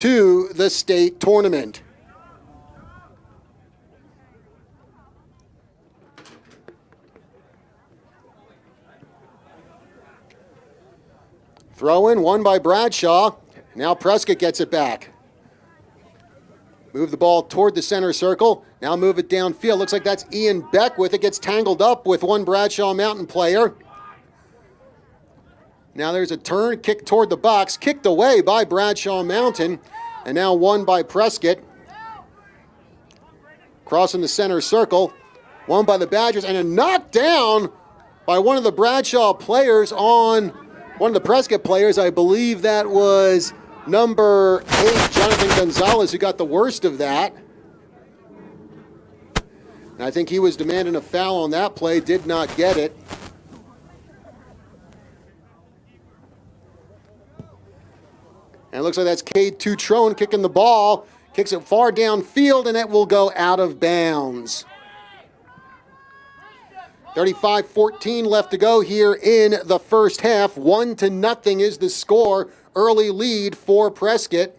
to the state tournament. Throw in, one by Bradshaw. Now Prescott gets it back. Move the ball toward the center circle. Now move it downfield. Looks like that's Ian Beckwith. It gets tangled up with one Bradshaw Mountain player. Now there's a turn, kick toward the box, kicked away by Bradshaw Mountain, and now won by Prescott. Crossing the center circle, won by the Badgers, and a knockdown by one of the Bradshaw players on one of the Prescott players. I believe that was number 8, Jonathan Gonzalez, who got the worst of that. And I think he was demanding a foul on that play, did not get it. And it looks like that's Cade Tutrone kicking the ball. Kicks it far downfield, and it will go out of bounds. 35-14 left to go here in the first half. 1-0 is the score. Early lead for Prescott.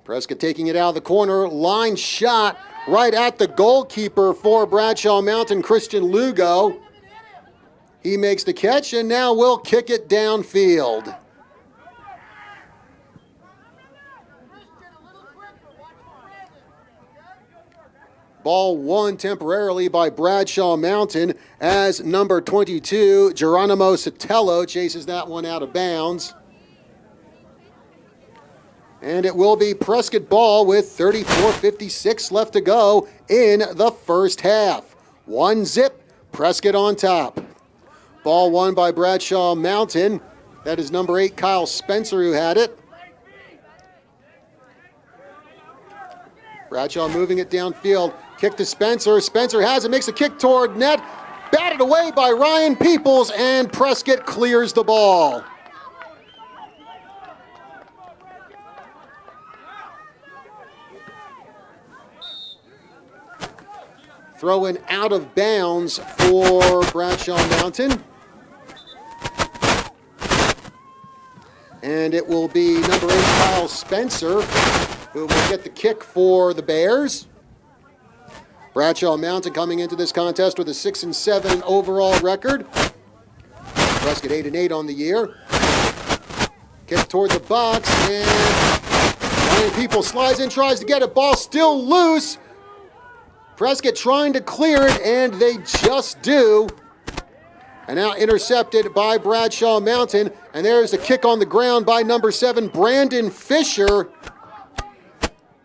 Prescott taking it out of the corner. Line shot right at the goalkeeper for Bradshaw Mountain, Christian Lugo. He makes the catch, and now we'll kick it downfield. Ball won temporarily by Bradshaw Mountain as number 22, Geronimo Sotelo, chases that one out of bounds. And it will be Prescott ball with 34:56 left to go in the first half. 1-0, Prescott on top. Ball won by Bradshaw Mountain. That is number 8, Kyle Spencer, who had it. Bradshaw moving it downfield. Kick to Spencer. Spencer has it, makes a kick toward net. Batted away by Ryan Peoples, and Prescott clears the ball. Throw-in out of bounds for Bradshaw Mountain. And it will be number 8, Kyle Spencer, who will get the kick for the Bears. Bradshaw Mountain coming into this contest with a 6-7 overall record. Prescott 8-8 on the year. Kick toward the box, and Ryan Peoples slides in, tries to get it. Ball still loose. Prescott trying to clear it, and they just do. And now intercepted by Bradshaw Mountain. And there's the kick on the ground by number 7, Brandon Fisher.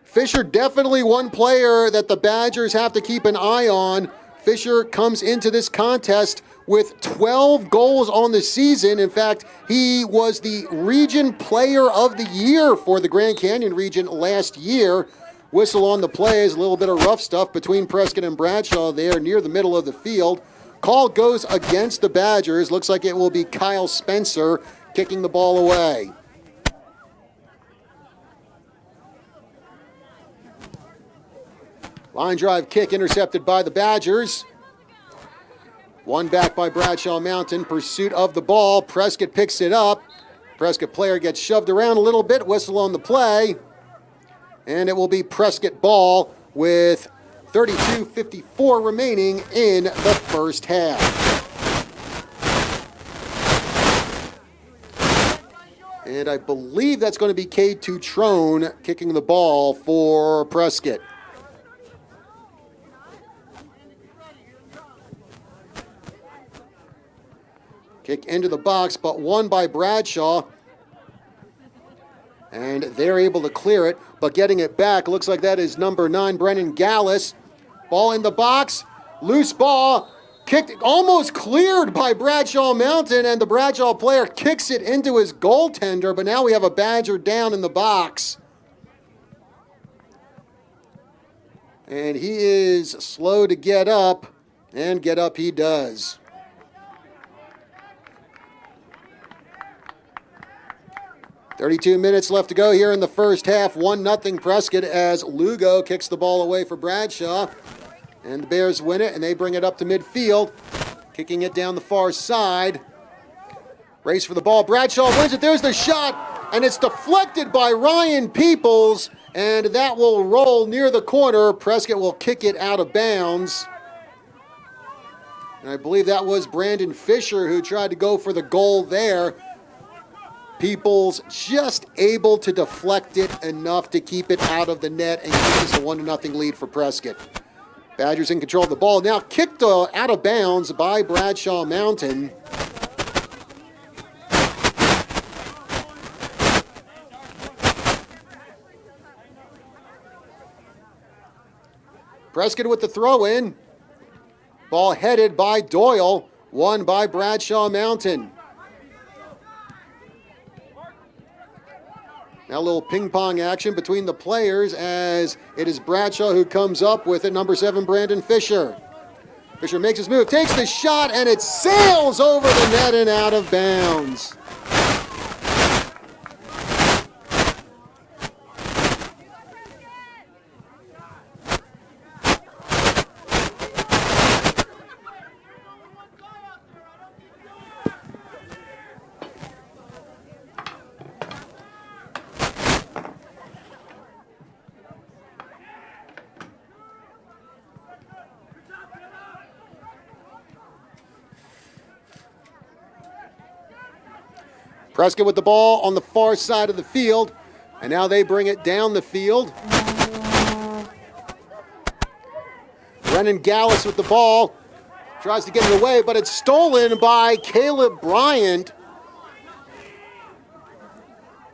Fisher definitely one player that the Badgers have to keep an eye on. Fisher comes into this contest with 12 goals on the season. In fact, he was the region player of the year for the Grand Canyon region last year. Whistle on the play is a little bit of rough stuff between Prescott and Bradshaw there near the middle of the field. Call goes against the Badgers. Looks like it will be Kyle Spencer kicking the ball away. Line drive kick intercepted by the Badgers. One back by Bradshaw Mountain. Pursuit of the ball. Prescott picks it up. Prescott player gets shoved around a little bit. Whistle on the play. And it will be Prescott ball with 32:54 remaining in the first half. And I believe that's going to be Cade Tutrone kicking the ball for Prescott. Kick into the box, but won by Bradshaw. And they're able to clear it, but getting it back, looks like that is number 9, Brennan Gallus. Ball in the box, loose ball, kicked, almost cleared by Bradshaw Mountain, and the Bradshaw player kicks it into his goaltender, but now we have a Badger down in the box. And he is slow to get up, and get up he does. .32 minutes left to go here in the first half. 1-0 Prescott as Lugo kicks the ball away for Bradshaw. And the Bears win it, and they bring it up to midfield. Kicking it down the far side. Race for the ball. Bradshaw wins it. There's the shot, and it's deflected by Ryan Peoples, and that will roll near the corner. Prescott will kick it out of bounds. And I believe that was Brandon Fisher who tried to go for the goal there. Peoples just able to deflect it enough to keep it out of the net and give us a 1-0 lead for Prescott. Badgers in control of the ball. Now kicked out of bounds by Bradshaw Mountain. Prescott with the throw in. Ball headed by Doyle, won by Bradshaw Mountain. Now a little ping pong action between the players as it is Bradshaw who comes up with it. Number 7, Brandon Fisher. Fisher makes his move, takes the shot, and it sails over the net and out of bounds. Prescott with the ball on the far side of the field, and now they bring it down the field. Brennan Gallus with the ball, tries to get it away, but it's stolen by Caleb Bryant.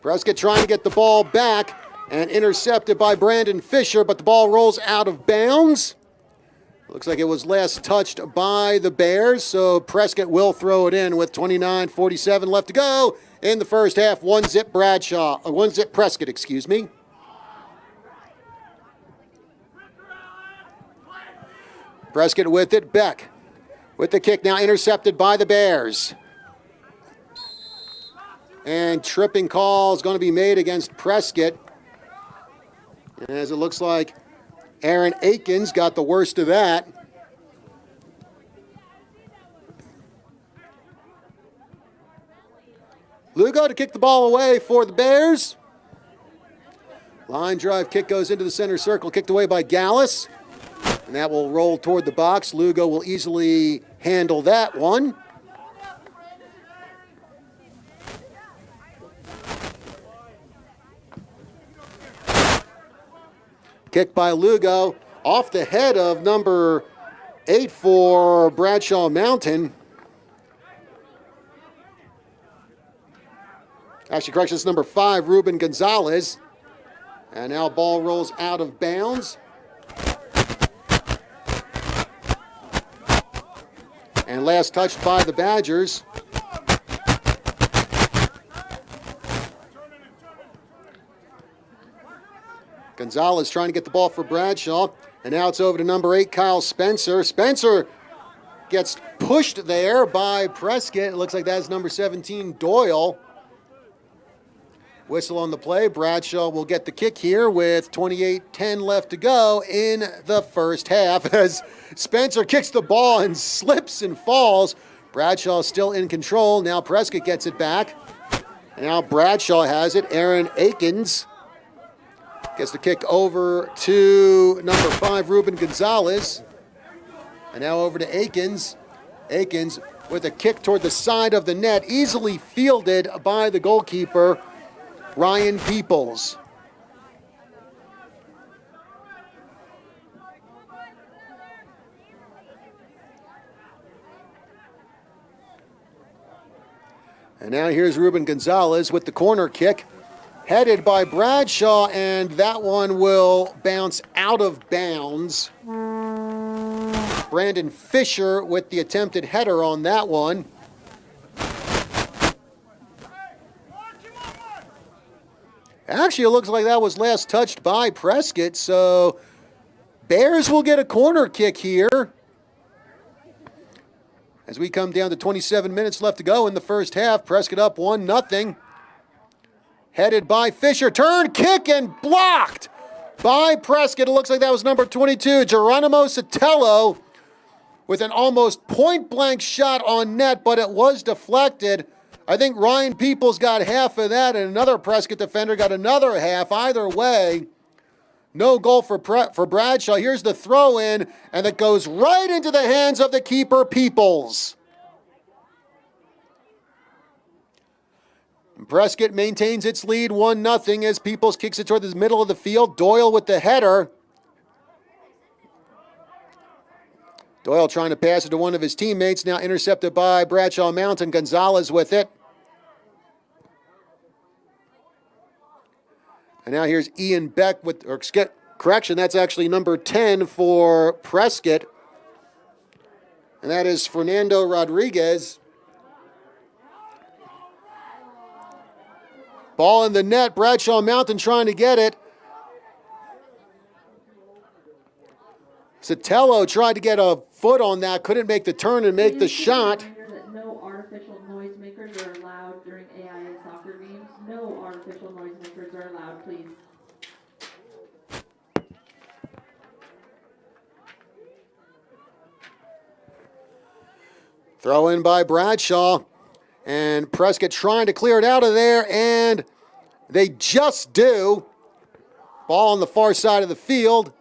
Prescott trying to get the ball back and intercepted by Brandon Fisher, but the ball rolls out of bounds. Looks like it was last touched by the Bears, so Prescott will throw it in with 29:47 left to go in the first half. 1-0 Bradshaw, 1-0 Prescott, excuse me. Prescott with it, Beck with the kick, now intercepted by the Bears. And tripping call is going to be made against Prescott, as it looks like Aaron Akins got the worst of that. Lugo to kick the ball away for the Bears. Line drive kick goes into the center circle, kicked away by Gallus. And that will roll toward the box. Lugo will easily handle that one. Kick by Lugo off the head of number 8 for Bradshaw Mountain. Actually, correction, it's number 5, Ruben Gonzalez. And now ball rolls out of bounds. And last touched by the Badgers. Gonzalez trying to get the ball for Bradshaw. And now it's over to number 8, Kyle Spencer. Spencer gets pushed there by Prescott. It looks like that's number 17, Doyle. Whistle on the play. Bradshaw will get the kick here with 28:10 left to go in the first half as Spencer kicks the ball and slips and falls. Bradshaw still in control. Now Prescott gets it back. And now Bradshaw has it. Aaron Akins gets the kick over to number 5, Ruben Gonzalez. And now over to Akins. Akins with a kick toward the side of the net, easily fielded by the goalkeeper, Ryan Peoples. And now here's Ruben Gonzalez with the corner kick, headed by Bradshaw, and that one will bounce out of bounds. Brandon Fisher with the attempted header on that one. Actually, it looks like that was last touched by Prescott, so Bears will get a corner kick here as we come down to 27 minutes left to go in the first half. Prescott up 1-0. Headed by Fisher. Turn, kick, and blocked by Prescott. It looks like that was number 22, Geronimo Sotelo, with an almost point-blank shot on net, but it was deflected. I think Ryan Peoples got half of that, and another Prescott defender got another half. Either way, no goal for Bradshaw. Here's the throw in, and it goes right into the hands of the keeper, Peoples. And Prescott maintains its lead 1-0 as Peoples kicks it toward the middle of the field. Doyle with the header. Doyle trying to pass it to one of his teammates, now intercepted by Bradshaw Mountain. Gonzalez with it. And now here's Ian Beck with, correction, that's actually number 10 for Prescott. And that is Fernando Rodriguez. Ball in the net, Bradshaw Mountain trying to get it. Sotelo tried to get a foot on that, couldn't make the turn and make the shot. No artificial noisemakers are allowed during AIA soccer games. No artificial noisemakers are allowed, please. Throw in by Bradshaw. And Prescott trying to clear it out of there, and they just do. Ball on the far side of the field.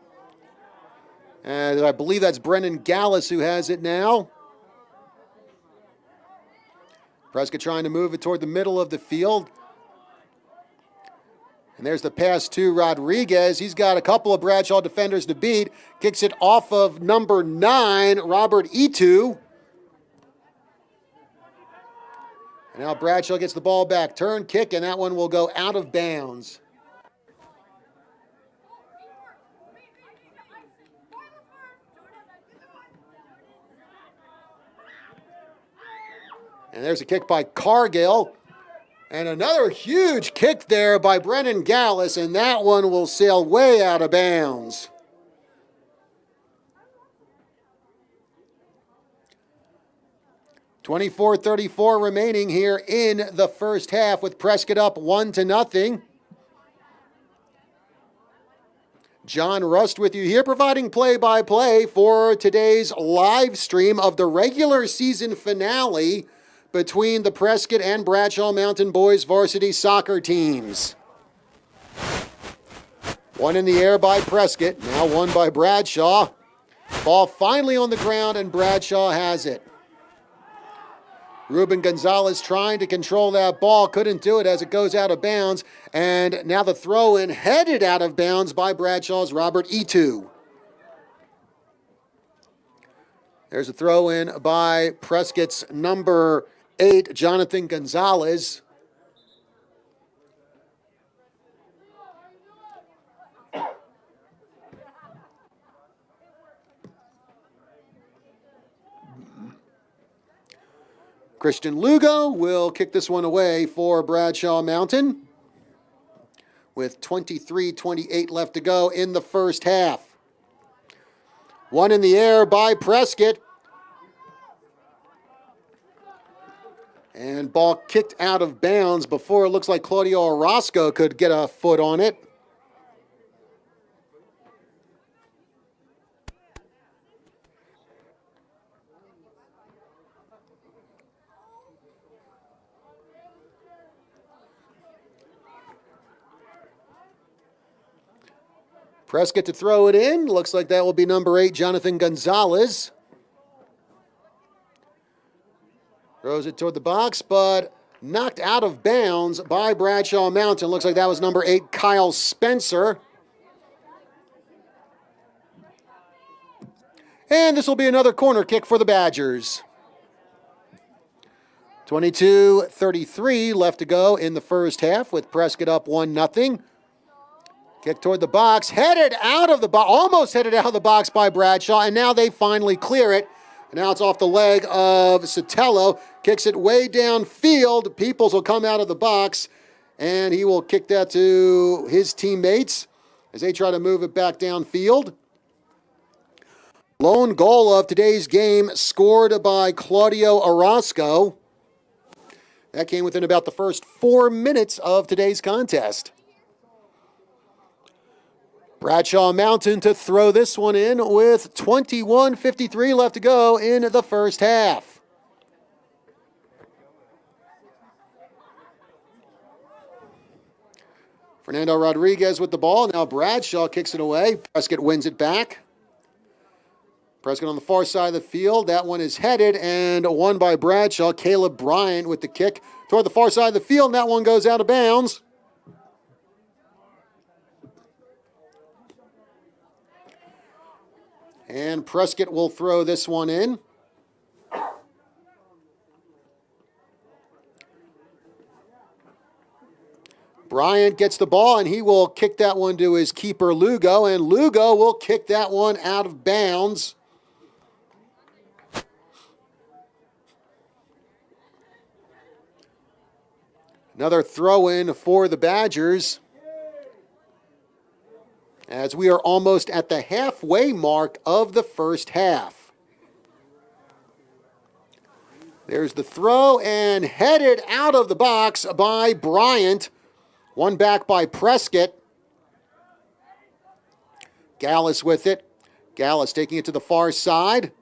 And I believe that's Brennan Gallus who has it now. Prescott trying to move it toward the middle of the field. And there's the pass to Rodriguez. He's got a couple of Bradshaw defenders to beat. Kicks it off of number 9, Robert Itu. And now Bradshaw gets the ball back. Turn, kick, and that one will go out of bounds. And there's a kick by Cargill. And another huge kick there by Brennan Gallus, and that one will sail way out of bounds. .24-34 remaining here in the first half with Prescott up 1-0. John Rust with you here, providing play-by-play for today's live stream of the regular season finale between the Prescott and Bradshaw Mountain boys varsity soccer teams. One in the air by Prescott, now one by Bradshaw. Ball finally on the ground, and Bradshaw has it. Ruben Gonzalez trying to control that ball, couldn't do it as it goes out of bounds. And now the throw-in headed out of bounds by Bradshaw's Robert Itu. There's a throw-in by Prescott's number 8, Jonathan Gonzalez. Christian Lugo will kick this one away for Bradshaw Mountain with 23-28 left to go in the first half. One in the air by Prescott. And ball kicked out of bounds before it looks like Claudio Orozco could get a foot on it. Prescott to throw it in. Looks like that will be number 8, Jonathan Gonzalez. Throws it toward the box, but knocked out of bounds by Bradshaw Mountain. Looks like that was number 8, Kyle Spencer. And this will be another corner kick for the Badgers. 22-33 left to go in the first half with Prescott up 1-0. Kick toward the box, headed out of the box, almost headed out of the box by Bradshaw, and now they finally clear it. And now it's off the leg of Sotelo, kicks it way downfield. Peoples will come out of the box, and he will kick that to his teammates as they try to move it back downfield. Lone goal of today's game scored by Claudio Orozco. That came within about the first 4 minutes of today's contest. Bradshaw Mountain to throw this one in with 21:53 left to go in the first half. Fernando Rodriguez with the ball. Now Bradshaw kicks it away. Prescott wins it back. Prescott on the far side of the field. That one is headed and won by Bradshaw. Caleb Bryant with the kick toward the far side of the field. And that one goes out of bounds. And Prescott will throw this one in. Bryant gets the ball, and he will kick that one to his keeper, Lugo, and Lugo will kick that one out of bounds. Another throw-in for the Badgers, as we are almost at the halfway mark of the first half. There's the throw, and headed out of the box by Bryant. One back by Prescott. Gallus with it. Gallus taking it to the far side.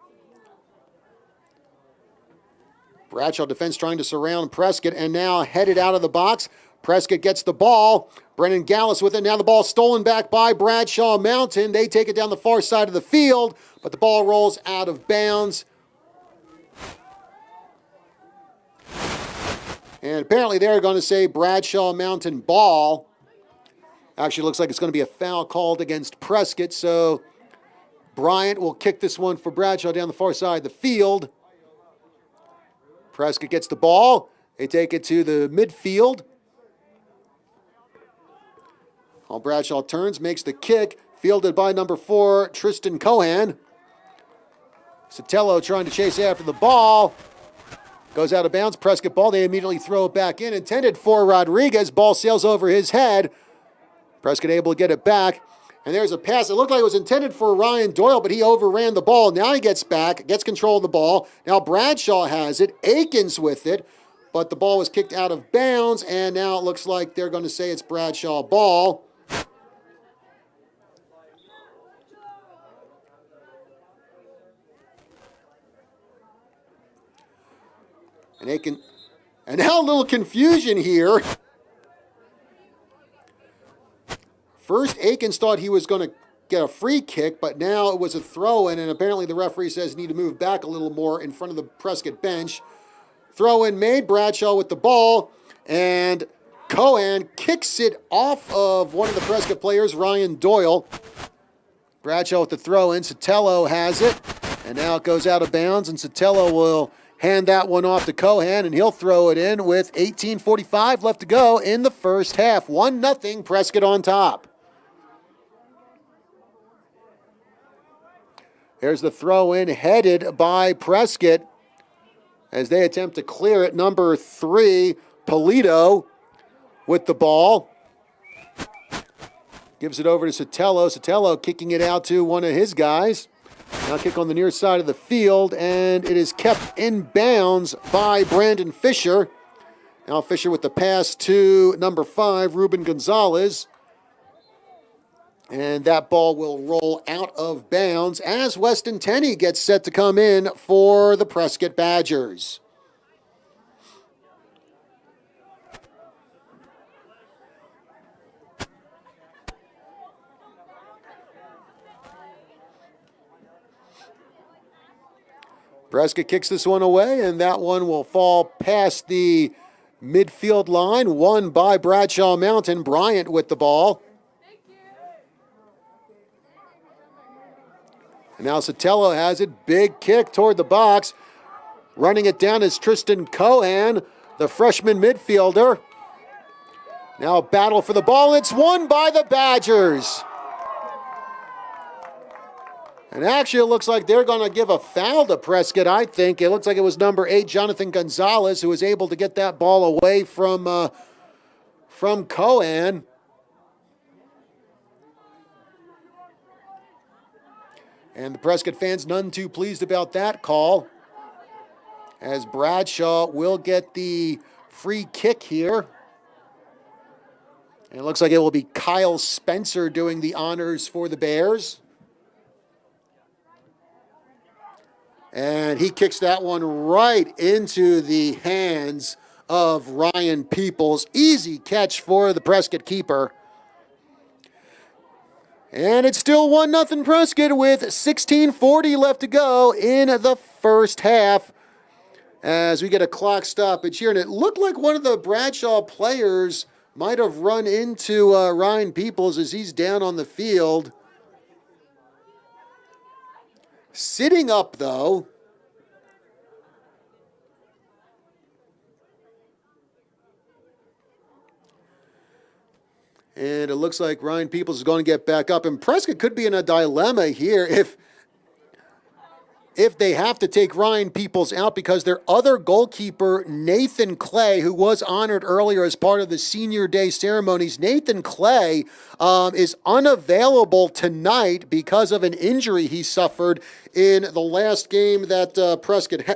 Bradshaw defense trying to surround Prescott, and now headed out of the box. Prescott gets the ball. Brennan Gallus with it. Now the ball stolen back by Bradshaw Mountain. They take it down the far side of the field, but the ball rolls out of bounds. And apparently they're going to say Bradshaw Mountain ball. Actually looks like it's going to be a foul called against Prescott, so Bryant will kick this one for Bradshaw down the far side of the field. Prescott gets the ball. They take it to the midfield. While Bradshaw turns, makes the kick, fielded by number 4, Tristan Cohan. Sotelo trying to chase after the ball. Goes out of bounds. Prescott ball. They immediately throw it back in. Intended for Rodriguez. Ball sails over his head. Prescott able to get it back. And there's a pass. It looked like it was intended for Ryan Doyle, but he overran the ball. Now he gets back, gets control of the ball. Now Bradshaw has it. Akins with it. But the ball was kicked out of bounds. And now it looks like they're going to say it's Bradshaw ball. And now a little confusion here. First, Akins thought he was going to get a free kick, but now it was a throw-in, and apparently the referee says need to move back a little more in front of the Prescott bench. Throw-in made, Bradshaw with the ball, and Cohan kicks it off of one of the Prescott players, Ryan Doyle. Bradshaw with the throw-in. Sotelo has it, and now it goes out of bounds, and Sotelo will hand that one off to Cohan, and he'll throw it in with 18:45 left to go in the first half. 1-0, Prescott on top. There's the throw-in headed by Prescott as they attempt to clear it. Number 3, Polito with the ball. Gives it over to Sotelo. Sotelo kicking it out to one of his guys. Now kick on the near side of the field, and it is kept in bounds by Brandon Fisher. Now Fisher with the pass to number 5, Ruben Gonzalez. And that ball will roll out of bounds as Weston Tenney gets set to come in for the Prescott Badgers. Prescott kicks this one away, and that one will fall past the midfield line, won by Bradshaw Mountain. Bryant with the ball. And now Sotelo has it. Big kick toward the box. Running it down is Tristan Cohan, the freshman midfielder. Now a battle for the ball. It's won by the Badgers. And actually, it looks like they're going to give a foul to Prescott, I think. It looks like it was number 8, Jonathan Gonzalez, who was able to get that ball away from Cohan. And the Prescott fans none too pleased about that call, as Bradshaw will get the free kick here. And it looks like it will be Kyle Spencer doing the honors for the Bears. And he kicks that one right into the hands of Ryan Peoples. Easy catch for the Prescott keeper. And it's still 1-0 Prescott with 16:40 left to go in the first half as we get a clock stoppage here. And it looked like one of the Bradshaw players might have run into Ryan Peoples as he's down on the field. Sitting up, though. And it looks like Ryan Peoples is going to get back up. And Prescott could be in a dilemma here if they have to take Ryan Peoples out because their other goalkeeper, Nathan Clay, who was honored earlier as part of the Senior Day ceremonies, Nathan Clay is unavailable tonight because of an injury he suffered in the last game that Prescott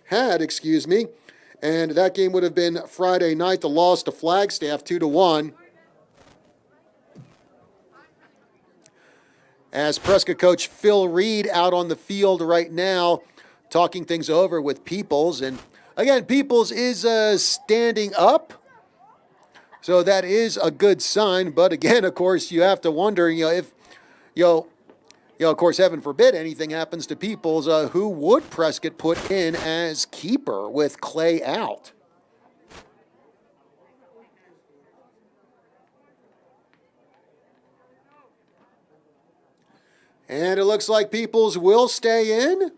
had. And that game would have been Friday night, the loss to Flagstaff 2-1. As Prescott coach Phil Reed out on the field right now, talking things over with Peoples. And again, Peoples is standing up, so that is a good sign. But again, of course, you have to wonder, if, of course, heaven forbid anything happens to Peoples, who would Prescott put in as keeper with Clay out? And it looks like Peoples will stay in.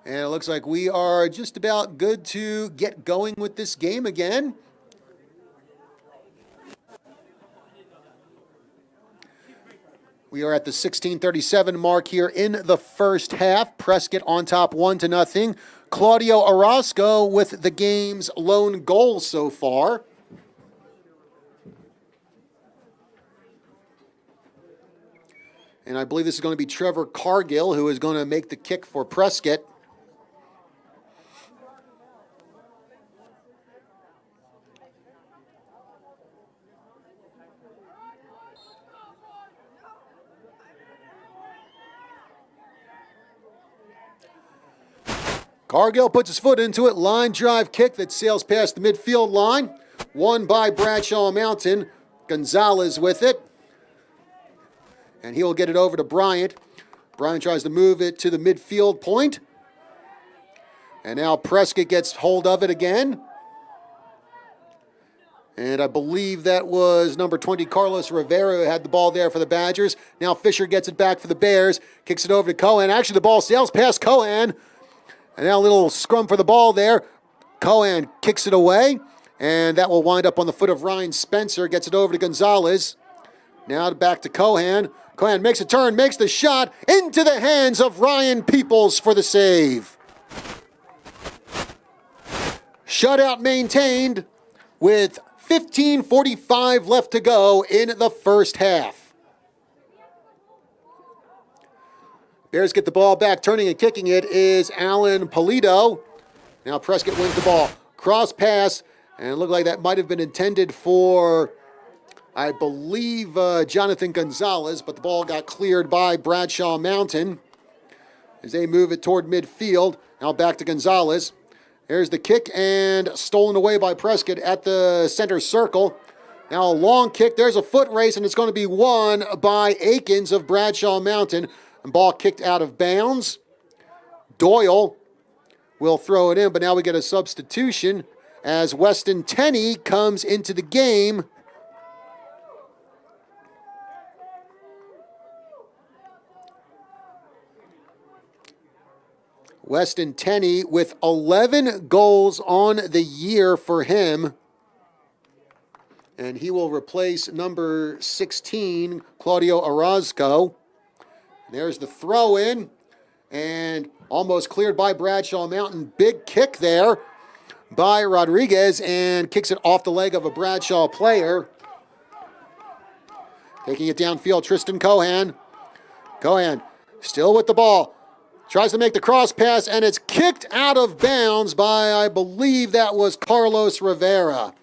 And it looks like we are just about good to get going with this game again. We are at the 16:37 mark here in the first half. Prescott on top 1-0. Claudio Orozco with the game's lone goal so far. And I believe this is going to be Trevor Cargill, who is going to make the kick for Prescott. Cargill puts his foot into it. Line drive kick that sails past the midfield line. Won by Bradshaw Mountain. Gonzalez with it. And he will get it over to Bryant. Bryant tries to move it to the midfield point. And now Prescott gets hold of it again. And I believe that was number 20, Carlos Rivera, who had the ball there for the Badgers. Now Fisher gets it back for the Bears. Kicks it over to Cohen. Actually, the ball sails past Cohen. And now a little scrum for the ball there. Cohen kicks it away. And that will wind up on the foot of Ryan Spencer. Gets it over to Gonzalez. Now back to Cohen. Cohen makes a turn, makes the shot into the hands of Ryan Peoples for the save. Shutout maintained with 15:45 left to go in the first half. Bears get the ball back. Turning and kicking it is Alan Polito. Now Prescott wins the ball. Cross pass, and it looked like that might have been intended for, I believe, Jonathan Gonzalez, but the ball got cleared by Bradshaw Mountain as they move it toward midfield. Now back to Gonzalez. There's the kick and stolen away by Prescott at the center circle. Now a long kick. There's a foot race, and it's going to be won by Akins of Bradshaw Mountain. And ball kicked out of bounds. Doyle will throw it in, but now we get a substitution as Weston Tenney comes into the game. Weston Tenney with 11 goals on the year for him. And he will replace number 16, Claudio Orozco. There's the throw in. And almost cleared by Bradshaw Mountain. Big kick there by Rodriguez and kicks it off the leg of a Bradshaw player. Taking it downfield, Tristan Cohan. Cohan still with the ball. Tries to make the cross pass, and it's kicked out of bounds by, I believe that was Carlos Rivera.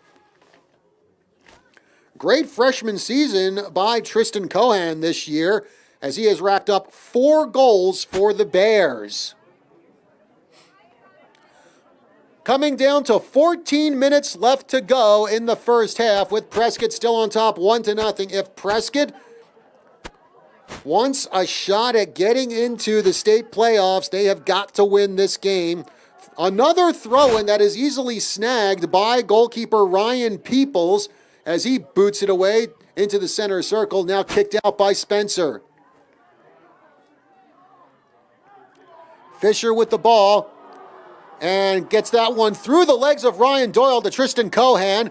Great freshman season by Tristan Cohan this year, as he has racked up 4 goals for the Bears. Coming down to 14 minutes left to go in the first half with Prescott still on top 1-0. If Prescott wants a shot at getting into the state playoffs, they have got to win this game. Another throw-in that is easily snagged by goalkeeper Ryan Peoples as he boots it away into the center circle, now kicked out by Spencer. Fisher with the ball and gets that one through the legs of Ryan Doyle to Tristan Cohan.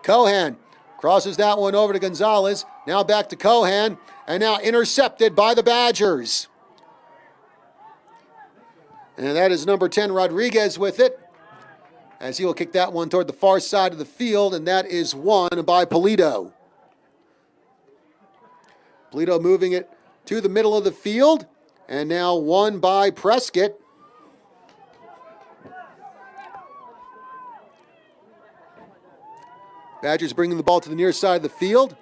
Cohan crosses that one over to Gonzalez. Now back to Cohan, and now intercepted by the Badgers. And that is number 10, Rodriguez, with it, as he will kick that one toward the far side of the field, and that is won by Polito. Polito moving it to the middle of the field, and now won by Prescott. Badgers bringing the ball to the near side of the field.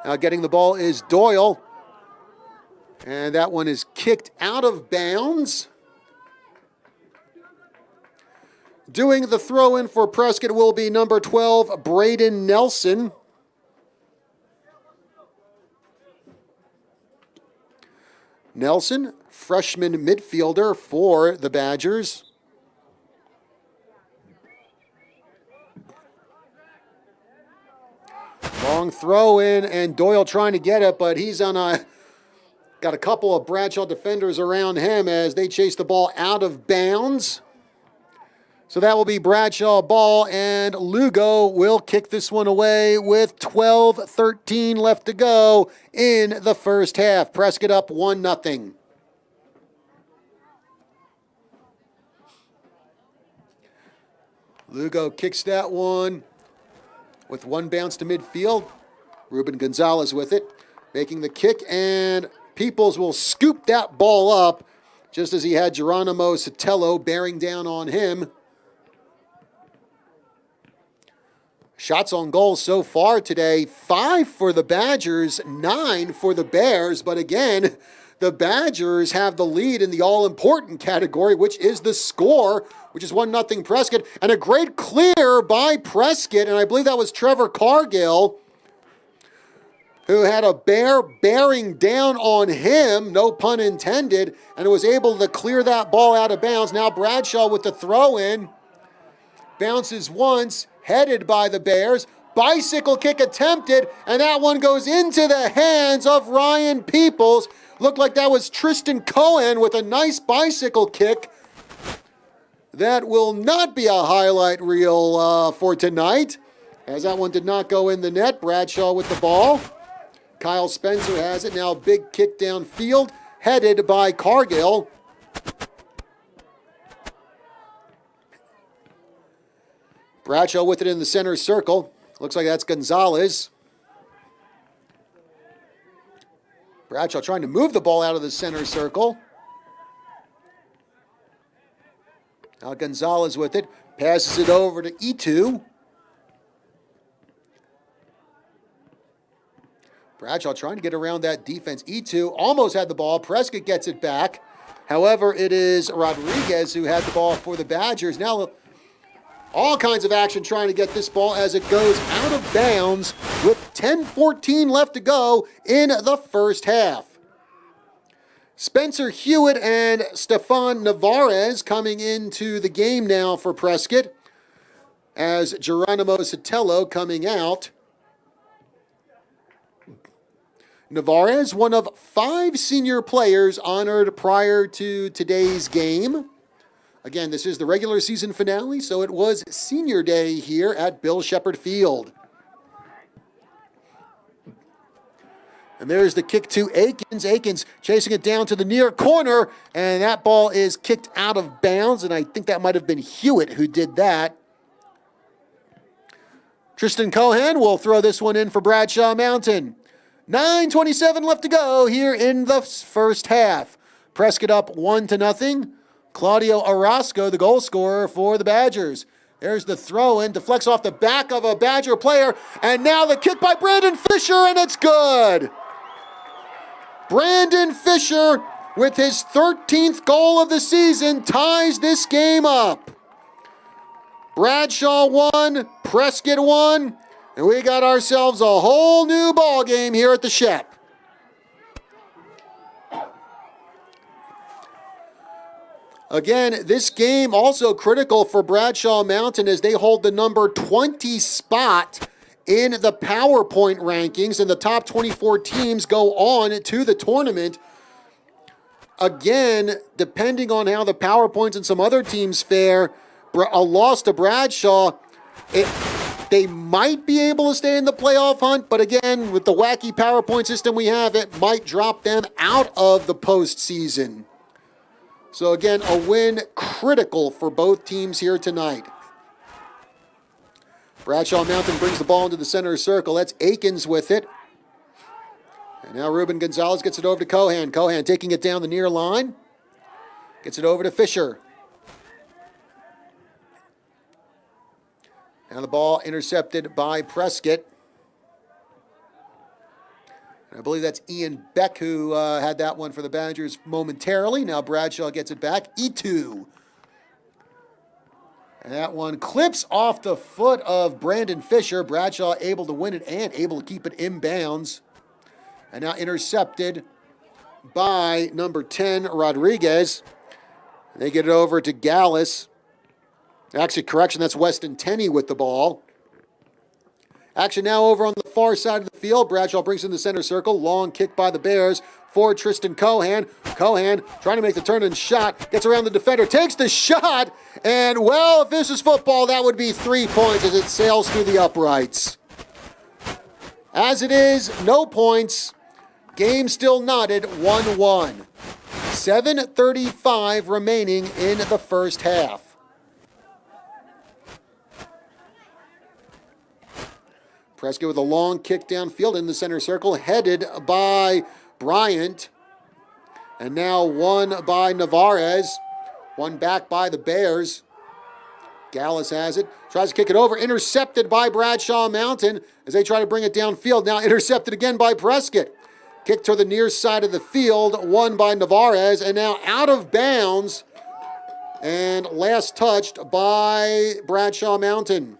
Now getting the ball is Doyle. And that one is kicked out of bounds. Doing the throw-in for Prescott will be number 12, Braden Nelson. Nelson, freshman midfielder for the Badgers. Long throw in, and Doyle trying to get it, but he's got a couple of Bradshaw defenders around him as they chase the ball out of bounds. So that will be Bradshaw ball, and Lugo will kick this one away with 12:13 left to go in the first half. Prescott up 1-0. Lugo kicks that one with one bounce to midfield. Ruben Gonzalez with it, making the kick, and Peoples will scoop that ball up just as he had Geronimo Sotelo bearing down on him. Shots on goal so far today, 5 for the Badgers, 9 for the Bears. But again, the Badgers have the lead in the all-important category, which is the score, which is 1-0 Prescott. And a great clear by Prescott, and I believe that was Trevor Cargill, who had a bear bearing down on him, no pun intended, and was able to clear that ball out of bounds. Now Bradshaw with the throw-in. Bounces once, headed by the Bears. Bicycle kick attempted, and that one goes into the hands of Ryan Peoples. Looked like that was Tristan Cohen with a nice bicycle kick. That will not be a highlight reel for tonight, as that one did not go in the net. Bradshaw with the ball. Kyle Spencer has it. Now big kick downfield, headed by Cargill. Bradshaw with it in the center circle. Looks like that's Gonzalez. Bradshaw trying to move the ball out of the center circle. Now Gonzalez with it. Passes it over to Itu. Bradshaw trying to get around that defense. Itu almost had the ball. Prescott gets it back. However, it is Rodriguez who had the ball for the Badgers. Now all kinds of action trying to get this ball as it goes out of bounds with 10:14 left to go in the first half. Spencer Hewitt and Stefan Navarez coming into the game now for Prescott, as Geronimo Sotelo coming out. Navarez, one of 5 senior players honored prior to today's game. Again, this is the regular season finale, so it was senior day here at Bill Shepherd Field. And there's the kick to Akins. Akins chasing it down to the near corner, and that ball is kicked out of bounds, and I think that might have been Hewitt who did that. Tristan Cohan will throw this one in for Bradshaw Mountain. 9:27 left to go here in the first half. Prescott up 1-0. Claudio Orozco, the goal scorer for the Badgers. There's the throw-in, deflects off the back of a Badger player, and now the kick by Brandon Fisher, and it's good. Brandon Fisher with his 13th goal of the season, ties this game up. Bradshaw won, Prescott won, and we got ourselves a whole new ball game here at the Shep. Again, this game also critical for Bradshaw Mountain as they hold the number 20 spot in the PowerPoint rankings, and the top 24 teams go on to the tournament. Again, depending on how the PowerPoints and some other teams fare, a loss to Bradshaw, they might be able to stay in the playoff hunt, but again, with the wacky PowerPoint system we have, it might drop them out of the postseason. So again, a win critical for both teams here tonight. Bradshaw Mountain brings the ball into the center circle. That's Akins with it. And now Ruben Gonzalez gets it over to Cohan. Cohan taking it down the near line. Gets it over to Fisher. Now the ball intercepted by Prescott. I believe that's Ian Beck who had that one for the Badgers momentarily. Now Bradshaw gets it back. E2. And that one clips off the foot of Brandon Fisher. Bradshaw able to win it and able to keep it inbounds. And now intercepted by number 10, Rodriguez. They get it over to Gallus. Actually, correction, that's Weston Tenney with the ball. Action now over on the far side of the field. Bradshaw brings in the center circle. Long kick by the Bears for Tristan Cohan. Cohan trying to make the turn and shot. Gets around the defender. Takes the shot. And, well, if this is football, that would be 3 points as it sails through the uprights. As it is, no points. Game still knotted 1-1. 7:35 remaining in the first half. Prescott with a long kick downfield in the center circle, headed by Bryant. And now won by Navarez. One back by the Bears. Gallus has it. Tries to kick it over. Intercepted by Bradshaw Mountain as they try to bring it downfield. Now intercepted again by Prescott. Kick to the near side of the field. Won by Navarez. And now out of bounds. And last touched by Bradshaw Mountain.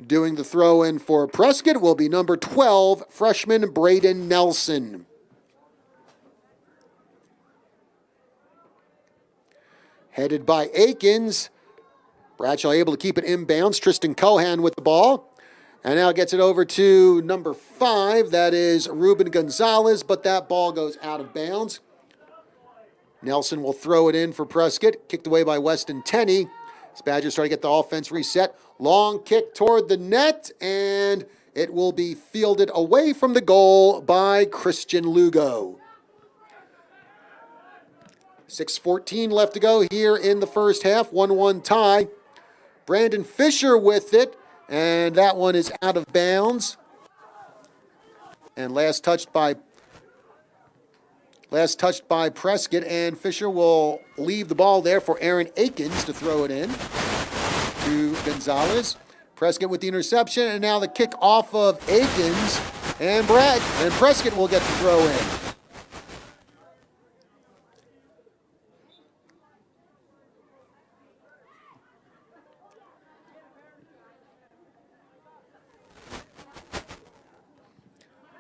Doing the throw-in for Prescott will be number 12, freshman Braden Nelson. Headed by Akins. Bradshaw able to keep it inbounds. Tristan Cohan with the ball. And now gets it over to number 5. That is Ruben Gonzalez, but that ball goes out of bounds. Nelson will throw it in for Prescott. Kicked away by Weston Tenney. As Badgers try to get the offense reset. Long kick toward the net, and it will be fielded away from the goal by Christian Lugo. 6:14 left to go here in the first half. 1-1 tie. Brandon Fisher with it, and that one is out of bounds. And last touched by Prescott, and Fisher will leave the ball there for Aaron Akins to throw it in to Gonzalez. Prescott with the interception, and now the kick off of Akins, and Prescott will get the throw in.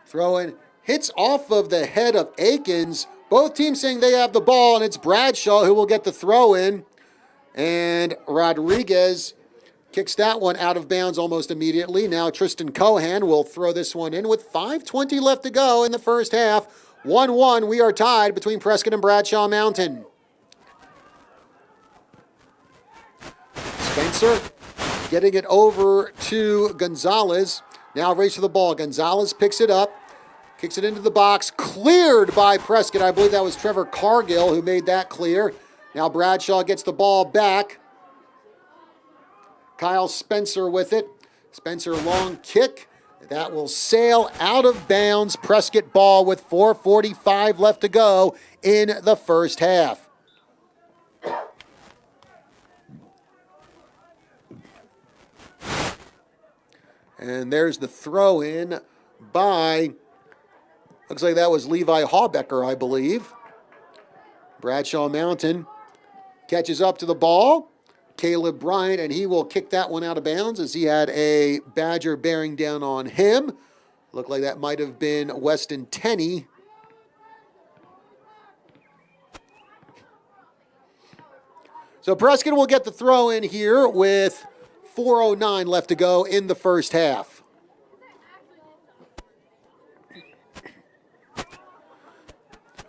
Throw in hits off of the head of Akins. Both teams saying they have the ball, and it's Bradshaw who will get the throw in. And Rodriguez kicks that one out of bounds almost immediately. Now Tristan Cohan will throw this one in with 5:20 left to go in the first half. 1-1, we are tied between Prescott and Bradshaw Mountain. Spencer getting it over to Gonzalez. Now race for the ball. Gonzalez picks it up. Kicks it into the box. Cleared by Prescott. I believe that was Trevor Cargill who made that clear. Now Bradshaw gets the ball back. Kyle Spencer with it. Spencer long kick. That will sail out of bounds. Prescott ball with 4:45 left to go in the first half. And there's the throw in by, looks like that was Levi Haubecker, I believe. Bradshaw Mountain catches up to the ball. Caleb Bryant, and he will kick that one out of bounds as he had a Badger bearing down on him. Looked like that might have been Weston Tenney. So Prescott will get the throw in here with 4:09 left to go in the first half.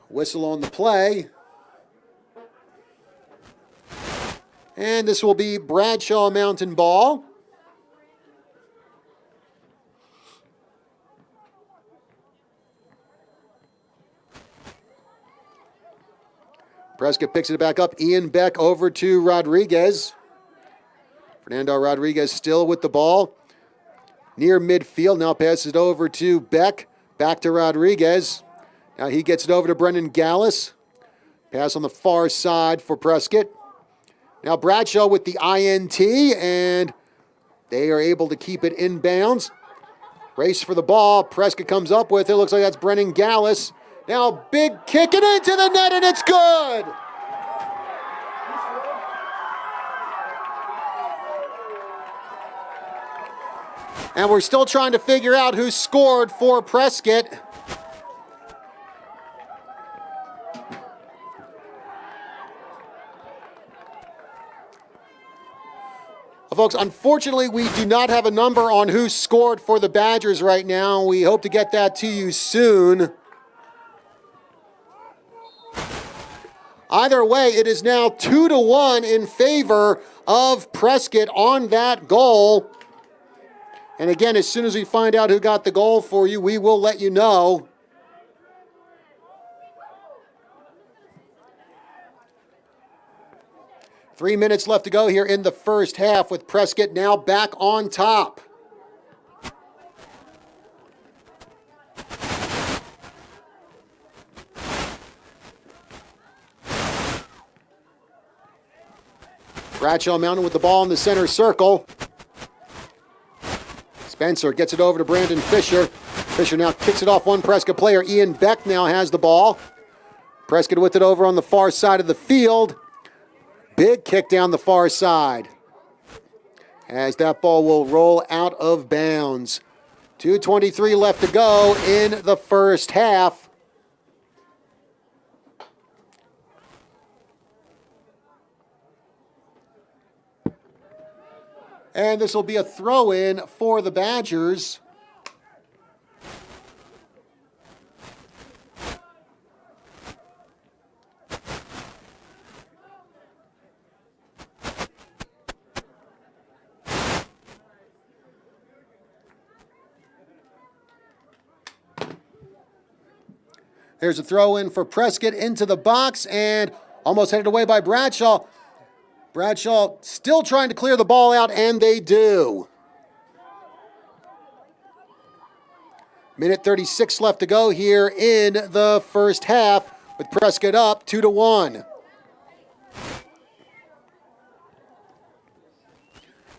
Whistle on the play. And this will be Bradshaw Mountain ball. Prescott picks it back up. Ian Beck over to Rodriguez. Fernando Rodriguez still with the ball. Near midfield. Now passes it over to Beck. Back to Rodriguez. Now he gets it over to Brendan Gallus. Pass on the far side for Prescott. Now Bradshaw with the INT, and they are able to keep it inbounds. Race for the ball. Prescott comes up with it. Looks like that's Brendan Gallus. Now big kick it into the net, and it's good. And we're still trying to figure out who scored for Prescott. Folks, unfortunately, we do not have a number on who scored for the Badgers right now. We hope to get that to you soon. Either way, it is now 2-1 in favor of Prescott on that goal. And again, as soon as we find out who got the goal for you, we will let you know. Three minutes left to go here in the first half with Prescott now back on top. Bradshaw Mountain with the ball in the center circle. Spencer gets it over to Brandon Fisher. Fisher now kicks it off one Prescott player. Ian Beck now has the ball. Prescott with it over on the far side of the field. Big kick down the far side as that ball will roll out of bounds. 2:23 left to go in the first half. And this will be a throw-in for the Badgers. There's a throw-in for Prescott into the box and almost headed away by Bradshaw. Bradshaw still trying to clear the ball out, and they do. Minute 36 left to go here in the first half with Prescott up 2-1.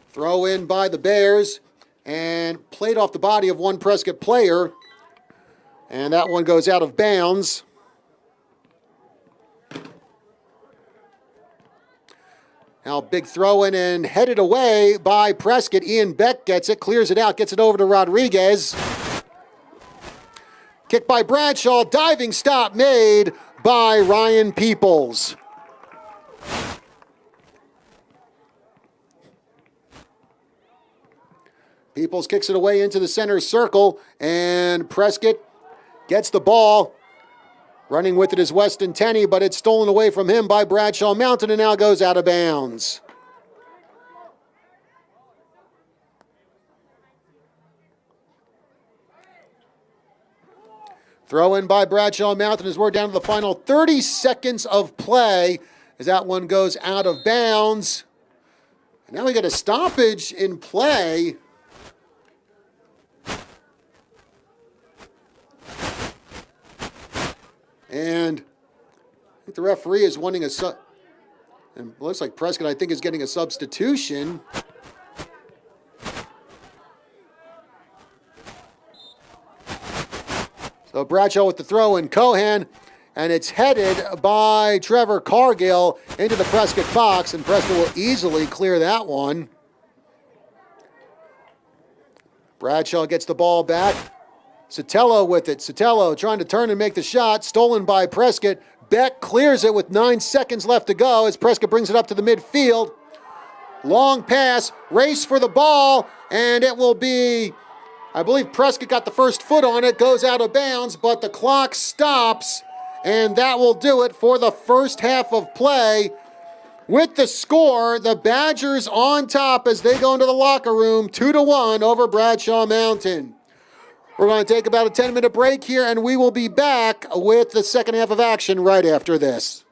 Throw in by the Bears and played off the body of one Prescott player. And that one goes out of bounds. Now big throw in and headed away by Prescott. Ian Beck gets it, clears it out, gets it over to Rodriguez. Kick by Bradshaw, diving stop made by Ryan Peoples. Peoples kicks it away into the center circle, and Prescott gets the ball. Running with it is Weston Tenney, but it's stolen away from him by Bradshaw Mountain and now goes out of bounds. Throw in by Bradshaw Mountain as we're down to the final 30 seconds of play as that one goes out of bounds. And now we get a stoppage in play. And I think the referee is wanting and it looks like Prescott, I think, is getting a substitution. So Bradshaw with the throw in Cohan, and it's headed by Trevor Cargill into the Prescott box, and Prescott will easily clear that one. Bradshaw gets the ball back. Sotelo with it. Sotelo trying to turn and make the shot. Stolen by Prescott. Beck clears it with 9 seconds left to go as Prescott brings it up to the midfield. Long pass. Race for the ball. And it will be, I believe Prescott got the first foot on it. Goes out of bounds, but the clock stops. And that will do it for the first half of play. With the score, the Badgers on top as they go into the locker room, 2-1 over Bradshaw Mountain. We're going to take about a 10-minute break here, and we will be back with the second half of action right after this.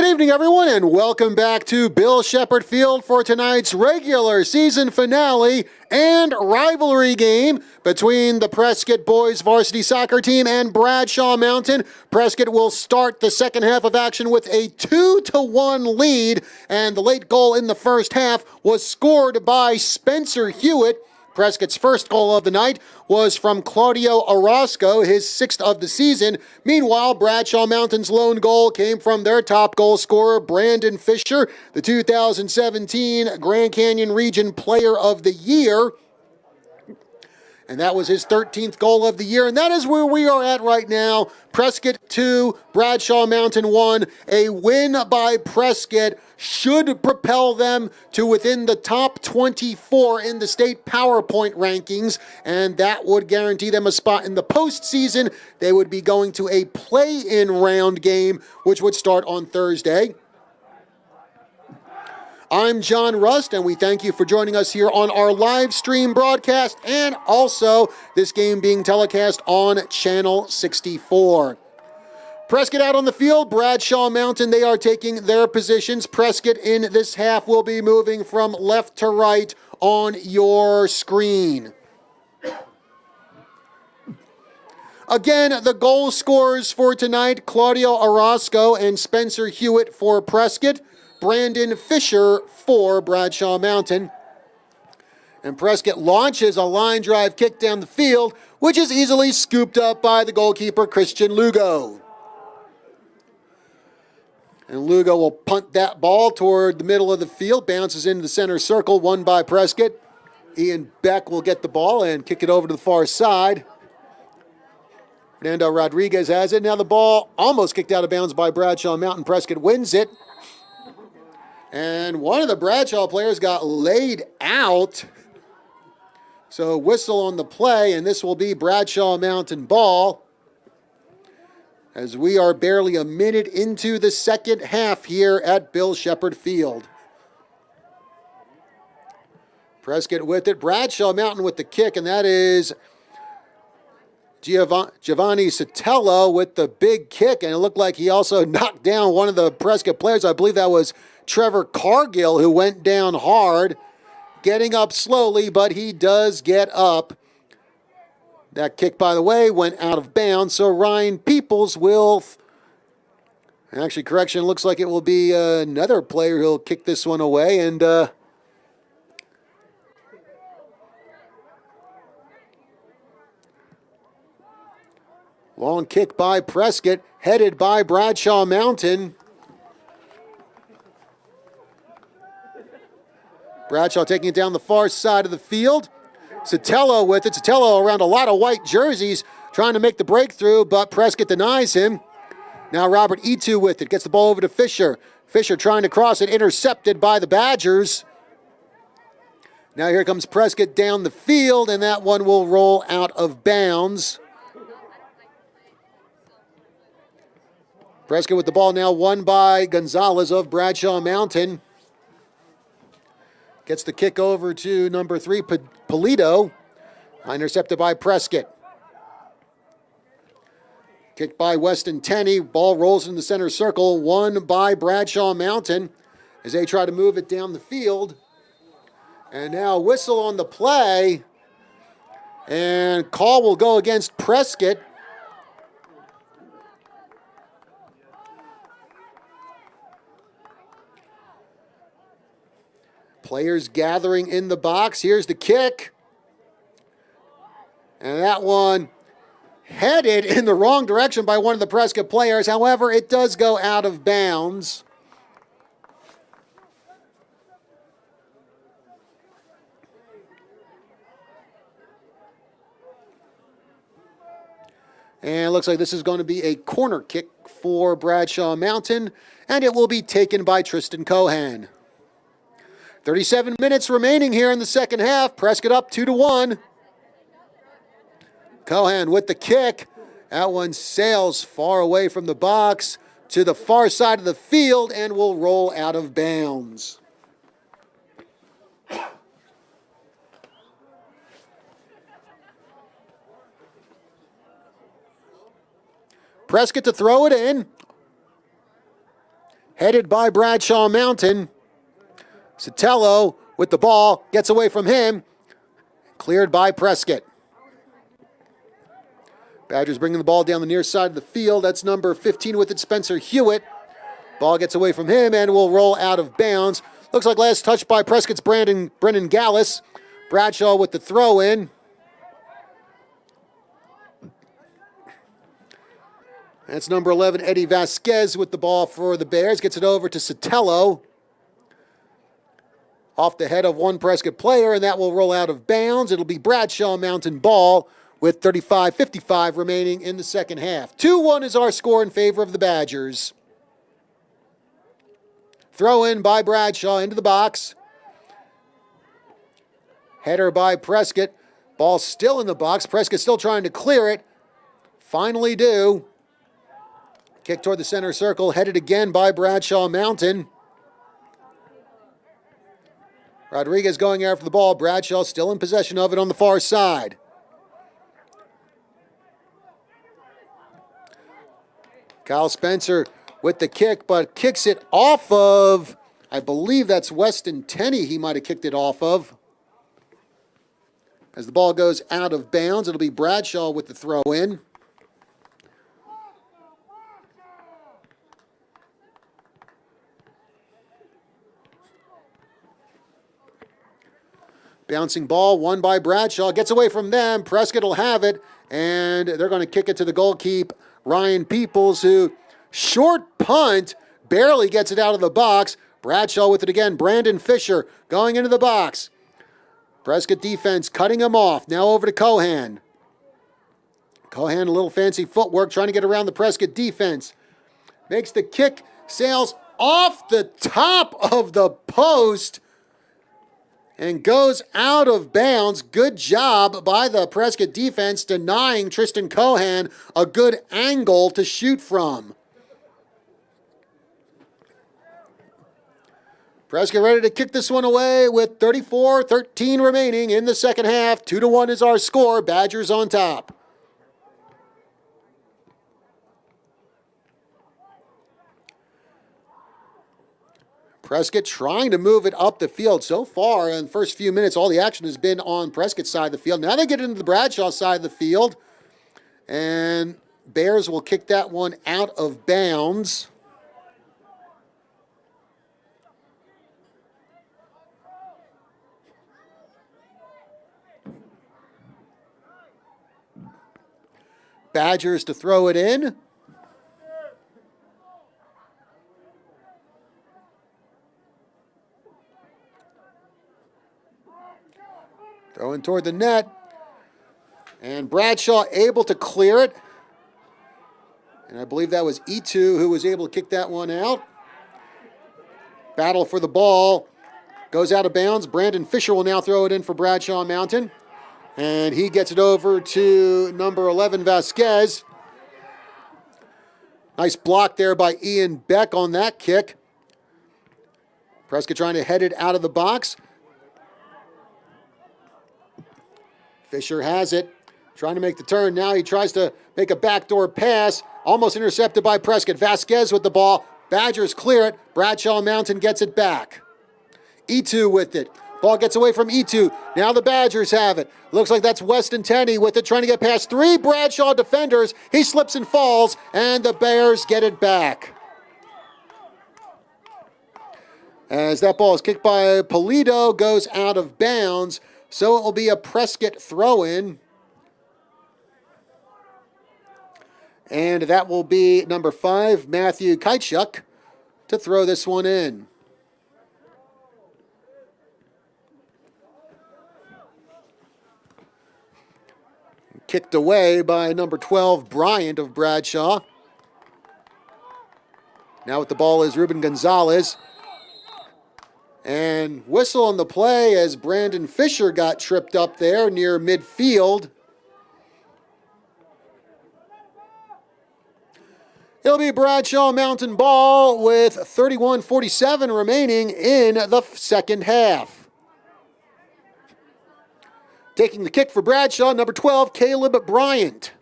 Good evening, everyone, and welcome back to Bill Shepherd Field for tonight's regular season finale and rivalry game between the Prescott boys varsity soccer team and Bradshaw Mountain. Prescott will start the second half of action with a 2-1 lead, and the late goal in the first half was scored by Spencer Hewitt. Prescott's first goal of the night was from Claudio Orozco, his sixth of the season. Meanwhile, Bradshaw Mountain's lone goal came from their top goal scorer, Brandon Fisher, the 2017 Grand Canyon Region Player of the Year. And that was his 13th goal of the year. And that is where we are at right now. Prescott 2, Bradshaw Mountain 1. A win by Prescott should propel them to within the top 24 in the state PowerPoint rankings. And that would guarantee them a spot in the postseason. They would be going to a play-in round game, which would start on Thursday. I'm John Rust, and we thank you for joining us here on our live stream broadcast and also this game being telecast on Channel 64. Prescott out on the field, Bradshaw Mountain, they are taking their positions. Prescott in this half will be moving from left to right on your screen. Again, the goal scorers for tonight, Claudio Orozco and Spencer Hewitt for Prescott. Brandon Fisher for Bradshaw Mountain. And Prescott launches a line drive kick down the field, which is easily scooped up by the goalkeeper, Christian Lugo. And Lugo will punt that ball toward the middle of the field, bounces into the center circle, won by Prescott. Ian Beck will get the ball and kick it over to the far side. Fernando Rodriguez has it. Now the ball almost kicked out of bounds by Bradshaw Mountain. Prescott wins it. And one of the Bradshaw players got laid out. So whistle on the play, and this will be Bradshaw Mountain ball. As we are barely a minute into the second half here at Bill Shepherd Field. Prescott with it. Bradshaw Mountain with the kick, and that is Giovanni Sotelo with the big kick. And it looked like he also knocked down one of the Prescott players. I believe that was Trevor Cargill, who went down hard, getting up slowly, but he does get up. That kick, by the way, went out of bounds, so Ryan Peoples will... Actually, correction, looks like it will be another player who'll kick this one away, and... long kick by Prescott, headed by Bradshaw Mountain. Bradshaw taking it down the far side of the field. Sotelo with it. Sotelo around a lot of white jerseys trying to make the breakthrough, but Prescott denies him. Now Robert Etu with it. Gets the ball over to Fisher. Fisher trying to cross it, intercepted by the Badgers. Now here comes Prescott down the field, and that one will roll out of bounds. Prescott with the ball now won by Gonzalez of Bradshaw Mountain. Gets the kick over to number 3, Polito. Intercepted by Prescott. Kicked by Weston Tenney. Ball rolls in the center circle. Won by Bradshaw Mountain as they try to move it down the field. And now whistle on the play. And call will go against Prescott. Players gathering in the box. Here's the kick. And that one headed in the wrong direction by one of the Prescott players. However, it does go out of bounds. And it looks like this is going to be a corner kick for Bradshaw Mountain, and it will be taken by Tristan Cohan. 37 minutes remaining here in the second half. Prescott up 2-1. Cohan with the kick. That one sails far away from the box to the far side of the field and will roll out of bounds. Prescott to throw it in. headed by Bradshaw Mountain. Sotelo with the ball, gets away from him. Cleared by Prescott. Badgers bringing the ball down the near side of the field. That's number 15 with it, Spencer Hewitt. Ball gets away from him and will roll out of bounds. Looks like last touch by Prescott's Brennan Gallus. Bradshaw with the throw in. That's number 11, Eddie Vasquez with the ball for the Bears. Gets it over to Sotelo. Off the head of one Prescott player, and that will roll out of bounds. It'll be Bradshaw Mountain ball with 35:55 remaining in the second half. 2-1 is our score in favor of the Badgers. Throw in by Bradshaw into the box. Header by Prescott. Ball still in the box. Prescott still trying to clear it. Finally do. Kick toward the center circle, headed again by Bradshaw Mountain. Rodriguez going after the ball. Bradshaw still in possession of it on the far side. Kyle Spencer with the kick, but kicks it off of, I believe that's Weston Tenney he might have kicked it off of. As the ball goes out of bounds, it'll be Bradshaw with the throw in. Bouncing ball, won by Bradshaw. Gets away from them. Prescott will have it, and they're going to kick it to the goalkeeper, Ryan Peoples, who short punt, barely gets it out of the box. Bradshaw with it again. Brandon Fisher going into the box. Prescott defense cutting him off. Now over to Cohan. Cohan, a little fancy footwork, trying to get around the Prescott defense. Makes the kick, sails off the top of the post, and goes out of bounds. Good job by the Prescott defense denying Tristan Cohan a good angle to shoot from. Prescott ready to kick this one away with 34-13 remaining in the second half. 2-1 is our score. Badgers on top. Prescott trying to move it up the field. So far, in the first few minutes, all the action has been on Prescott's side of the field. Now they get into the Bradshaw side of the field. And Bears will kick that one out of bounds. Badgers to throw it in. Throwing toward the net. And Bradshaw able to clear it. And I believe that was E2 who was able to kick that one out. Battle for the ball. Goes out of bounds. Brandon Fisher will now throw it in for Bradshaw Mountain. And he gets it over to number 11, Vasquez. Nice block there by Ian Beck on that kick. Prescott trying to head it out of the box. Fisher has it. Trying to make the turn. Now he tries to make a backdoor pass. Almost intercepted by Prescott. Vasquez with the ball. Badgers clear it. Bradshaw Mountain gets it back. E2 with it. Ball gets away from E2. Now the Badgers have it. Looks like that's Weston Tenney with it, trying to get past three Bradshaw defenders. He slips and falls, and the Bears get it back. As that ball is kicked by Polito, goes out of bounds. So it will be a Prescott throw-in. And that will be number 5, Matthew Kitechuk, to throw this one in. Kicked away by number 12, Bryant of Bradshaw. Now with the ball is Ruben Gonzalez. And whistle on the play as Brandon Fisher got tripped up there near midfield. It'll be Bradshaw Mountain ball with 31:47 remaining in the second half. Taking the kick for Bradshaw, number 12, Caleb Bryant.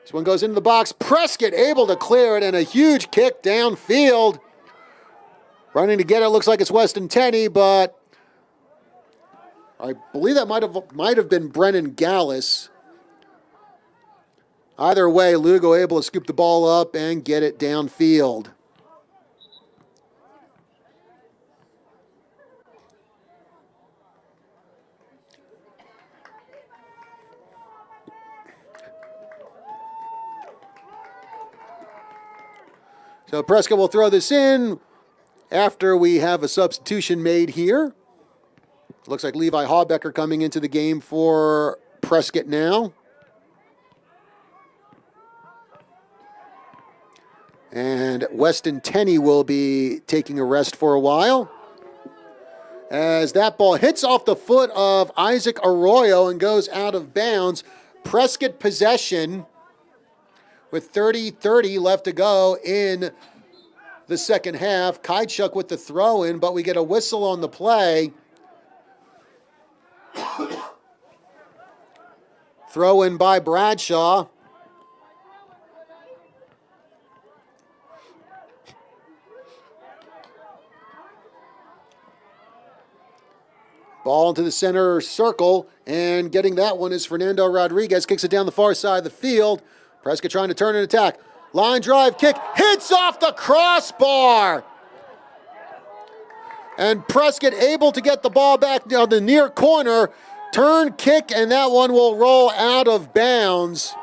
This one goes into the box. Prescott able to clear it, and a huge kick downfield. Running to get it, looks like it's Weston Tenney, but I believe that might have been Brennan Gallus. Either way, Lugo able to scoop the ball up and get it downfield. So Prescott will throw this in after we have a substitution made here. Looks like Levi Haubecker coming into the game for Prescott now. And Weston Tenney will be taking a rest for a while. As that ball hits off the foot of Isaac Arroyo and goes out of bounds. Prescott possession with 30-30 left to go in the second half. Kaichuk with the throw in, but we get a whistle on the play. Throw in by Bradshaw. Ball into the center circle, and getting that one is Fernando Rodriguez. Kicks it down the far side of the field. Prescott trying to turn an attack. Line drive kick, hits off the crossbar. And Prescott able to get the ball back down the near corner. Turn kick, and that one will roll out of bounds.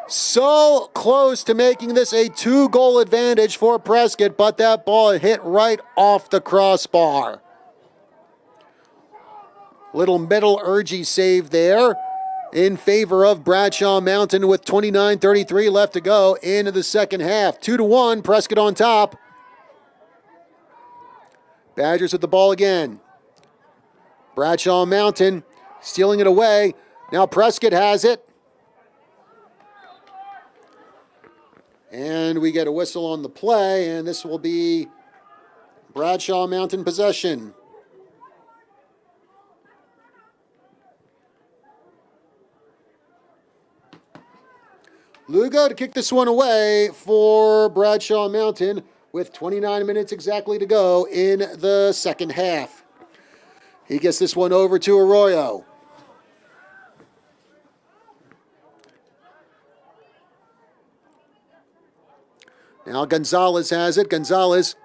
So close to making this a 2-goal advantage for Prescott, but that ball hit right off the crossbar. Little metallurgy save there in favor of Bradshaw Mountain with 29:33 left to go into the second half. 2-1, Prescott on top. Badgers with the ball again. Bradshaw Mountain stealing it away. Now Prescott has it. And we get a whistle on the play, and this will be Bradshaw Mountain possession. Lugo to kick this one away for Bradshaw Mountain with 29 minutes exactly to go in the second half. He gets this one over to Arroyo. Now Gonzalez has it. Gonzalez,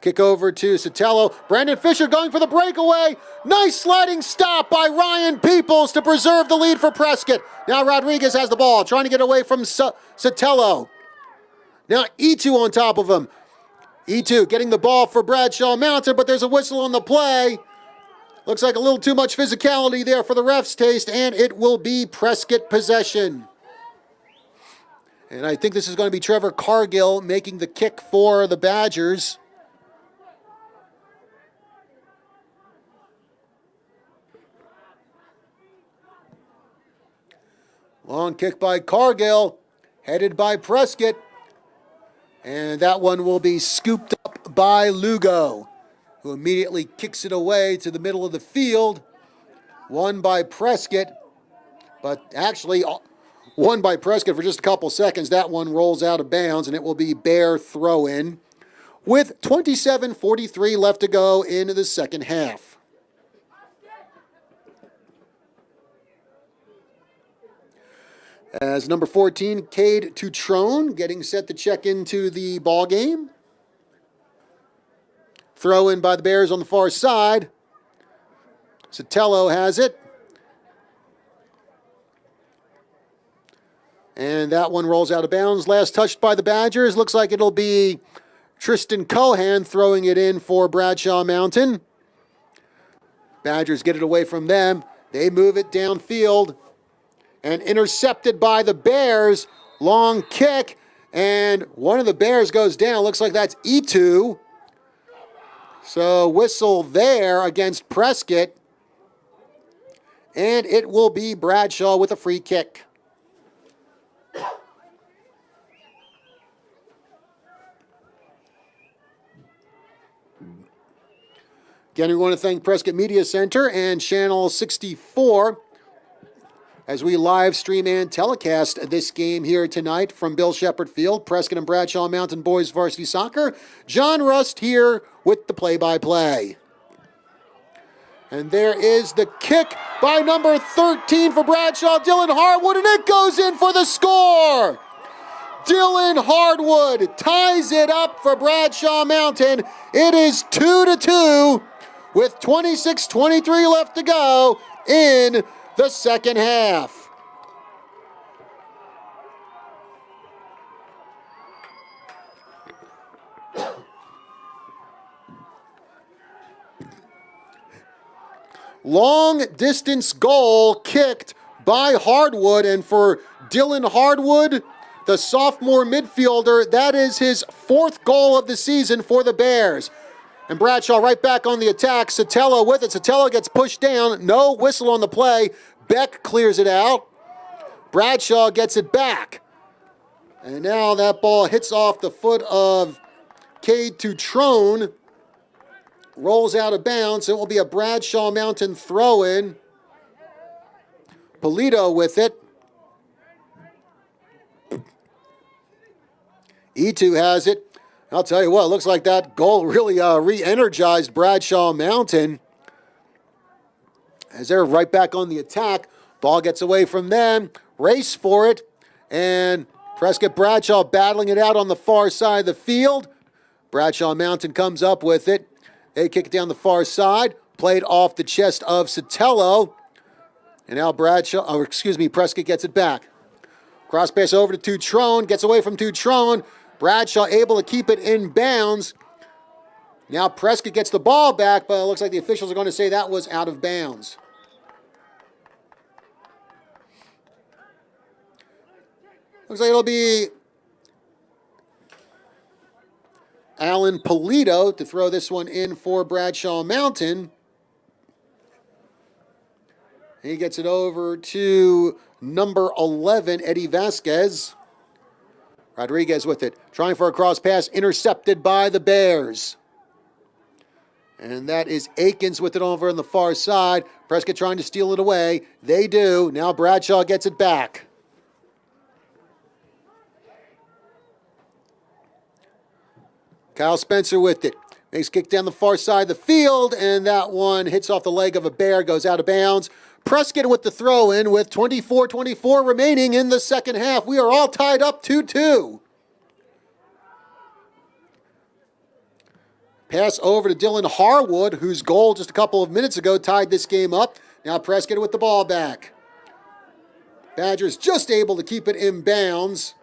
kick over to Sotelo. Brandon Fisher going for the breakaway. Nice sliding stop by Ryan Peoples to preserve the lead for Prescott. Now Rodriguez has the ball, trying to get away from Sotelo. Now E2 on top of him. E2 getting the ball for Bradshaw Mountain, but there's a whistle on the play. Looks like a little too much physicality there for the ref's taste, and it will be Prescott possession. And I think this is going to be Trevor Cargill making the kick for the Badgers. Long kick by Cargill, headed by Prescott. And that one will be scooped up by Lugo, who immediately kicks it away to the middle of the field. Won by Prescott, but actually won by Prescott for just a couple seconds. That one rolls out of bounds, and it will be Bear throw-in with 27:43 left to go into the second half. As number 14, Cade Tutrone, getting set to check into the ball game. Throw in by the Bears on the far side. Sotelo has it. And that one rolls out of bounds. Last touched by the Badgers. Looks like it'll be Tristan Cohan throwing it in for Bradshaw Mountain. Badgers get it away from them. They move it downfield. And intercepted by the Bears. Long kick. And one of the Bears goes down. Looks like that's E2. So whistle there against Prescott. And it will be Bradshaw with a free kick. Again, we want to thank Prescott Media Center and Channel 64 as we live stream and telecast this game here tonight from Bill Shepherd Field, Prescott and Bradshaw Mountain Boys Varsity Soccer. John Rust here with the play-by-play. And there is the kick by number 13 for Bradshaw, Dylan Harwood, and it goes in for the score! Dylan Hardwood ties it up for Bradshaw Mountain. It is 2-2 with 26:23 left to go in the second half. Long distance goal kicked by Hardwood, and for Dylan Hardwood, the sophomore midfielder, that is his 4th goal of the season for the Bears. And Bradshaw right back on the attack. Sotelo with it. Sotelo gets pushed down. No whistle on the play. Beck clears it out. Bradshaw gets it back. And now that ball hits off the foot of Cade Tutrone. Rolls out of bounds. It will be a Bradshaw Mountain throw-in. Polito with it. E2 has it. I'll tell you what, it looks like that goal really re-energized Bradshaw Mountain, as they're right back on the attack. Ball gets away from them. Race for it. And Prescott Bradshaw battling it out on the far side of the field. Bradshaw Mountain comes up with it. They kick it down the far side. Played off the chest of Sotelo. And now Prescott gets it back. Cross pass over to Tutrone. Gets away from Tutrone. Bradshaw able to keep it in bounds. Now Prescott gets the ball back, but it looks like the officials are going to say that was out of bounds. Looks like it'll be Alan Polito to throw this one in for Bradshaw Mountain. He gets it over to number 11, Eddie Vasquez. Rodriguez with it, trying for a cross pass, intercepted by the Bears. And that is Akins with it over on the far side. Prescott trying to steal it away. They do. Now Bradshaw gets it back. Kyle Spencer with it. Makes kick down the far side of the field, and that one hits off the leg of a Bear, goes out of bounds. Prescott with the throw-in with 24-24 remaining in the second half. We are all tied up 2-2. Pass over to Dylan Harwood, whose goal just a couple of minutes ago tied this game up. Now Prescott with the ball back. Badgers just able to keep it in bounds.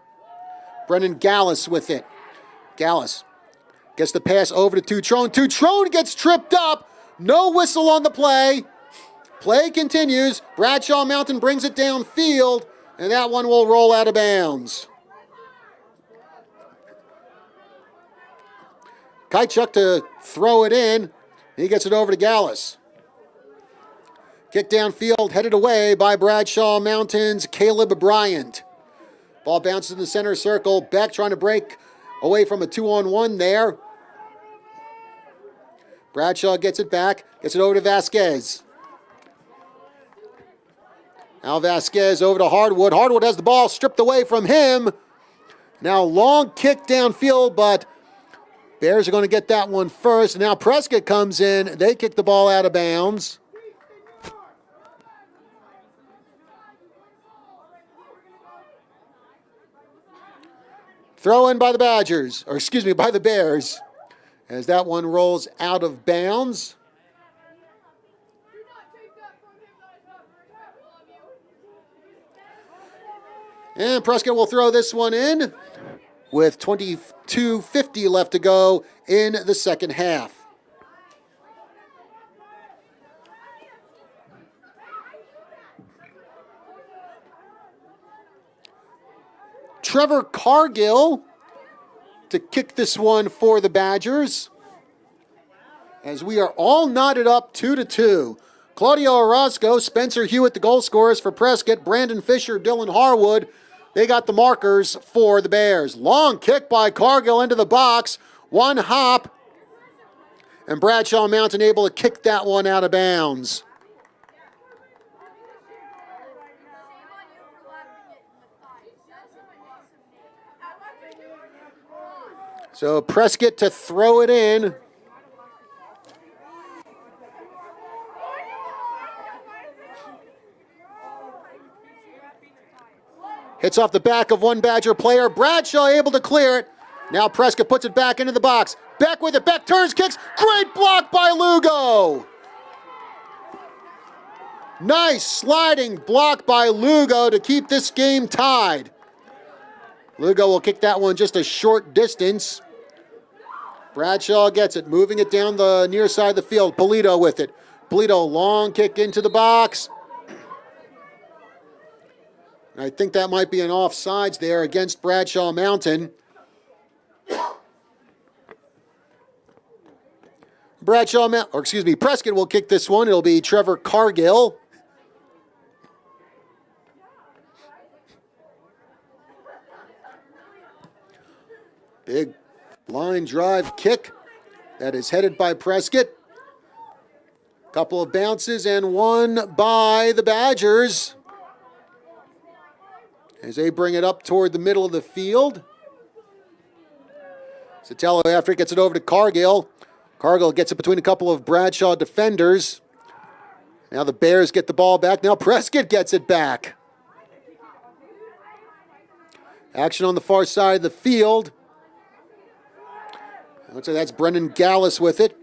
Brennan Gallus with it. Gallus gets the pass over to Tutrone. Tutrone gets tripped up. No whistle on the play. Play continues. Bradshaw Mountain brings it downfield, and that one will roll out of bounds. Kaichuk to throw it in. He gets it over to Gallus. Kick downfield, headed away by Bradshaw Mountain's Caleb Bryant. Ball bounces in the center circle. Beck trying to break away from a 2-on-1 there. Bradshaw gets it back, gets it over to Vasquez. Now Vasquez over to Hardwood. Hardwood has the ball stripped away from him. Now long kick downfield, but Bears are going to get that one first. Now Prescott comes in. They kick the ball out of bounds. Throw in by the Badgers, or excuse me, by the Bears, as that one rolls out of bounds. And Prescott will throw this one in with 22:50 left to go in the second half. Trevor Cargill to kick this one for the Badgers, as we are all knotted up 2-2. Claudio Orozco, Spencer Hewitt, the goal scorers for Prescott. Brandon Fisher, Dylan Harwood, they got the markers for the Bears. Long kick by Cargill into the box. One hop. And Bradshaw Mountain able to kick that one out of bounds. So Prescott to throw it in. Hits off the back of one Badger player. Bradshaw able to clear it. Now Prescott puts it back into the box. Beck with it. Beck turns, kicks. Great block by Lugo. Nice sliding block by Lugo to keep this game tied. Lugo will kick that one just a short distance. Bradshaw gets it, moving it down the near side of the field. Polito with it. Polito, long kick into the box. I think that might be an offsides there against Bradshaw Mountain. Prescott will kick this one. It'll be Trevor Cargill. Big line drive kick that is headed by Prescott. Couple of bounces and one by the Badgers as they bring it up toward the middle of the field. Sotelo, after it, gets it over to Cargill. Cargill gets it between a couple of Bradshaw defenders. Now the Bears get the ball back. Now Prescott gets it back. Action on the far side of the field. Looks like that's Brendan Gallus with it.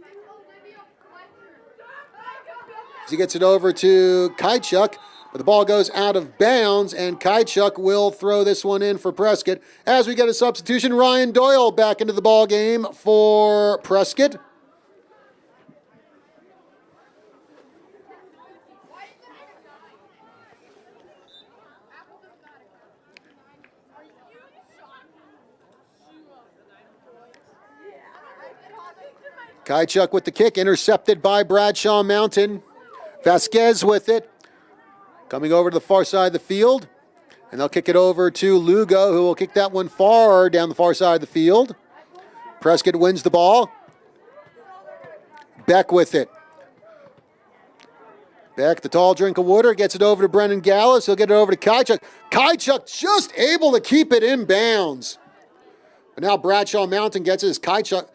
As he gets it over to Kaichuk, but the ball goes out of bounds, and Kaichuk will throw this one in for Prescott. As we get a substitution, Ryan Doyle back into the ball game for Prescott. Kaichuk with the kick, intercepted by Bradshaw Mountain. Vasquez with it, coming over to the far side of the field. And they'll kick it over to Lugo, who will kick that one far down the far side of the field. Prescott wins the ball. Beck with it. Beck, the tall drink of water, gets it over to Brendan Gallus. He'll get it over to Kaichuk. Kaichuk just able to keep it in bounds. But now Bradshaw Mountain gets it as Kaichuk,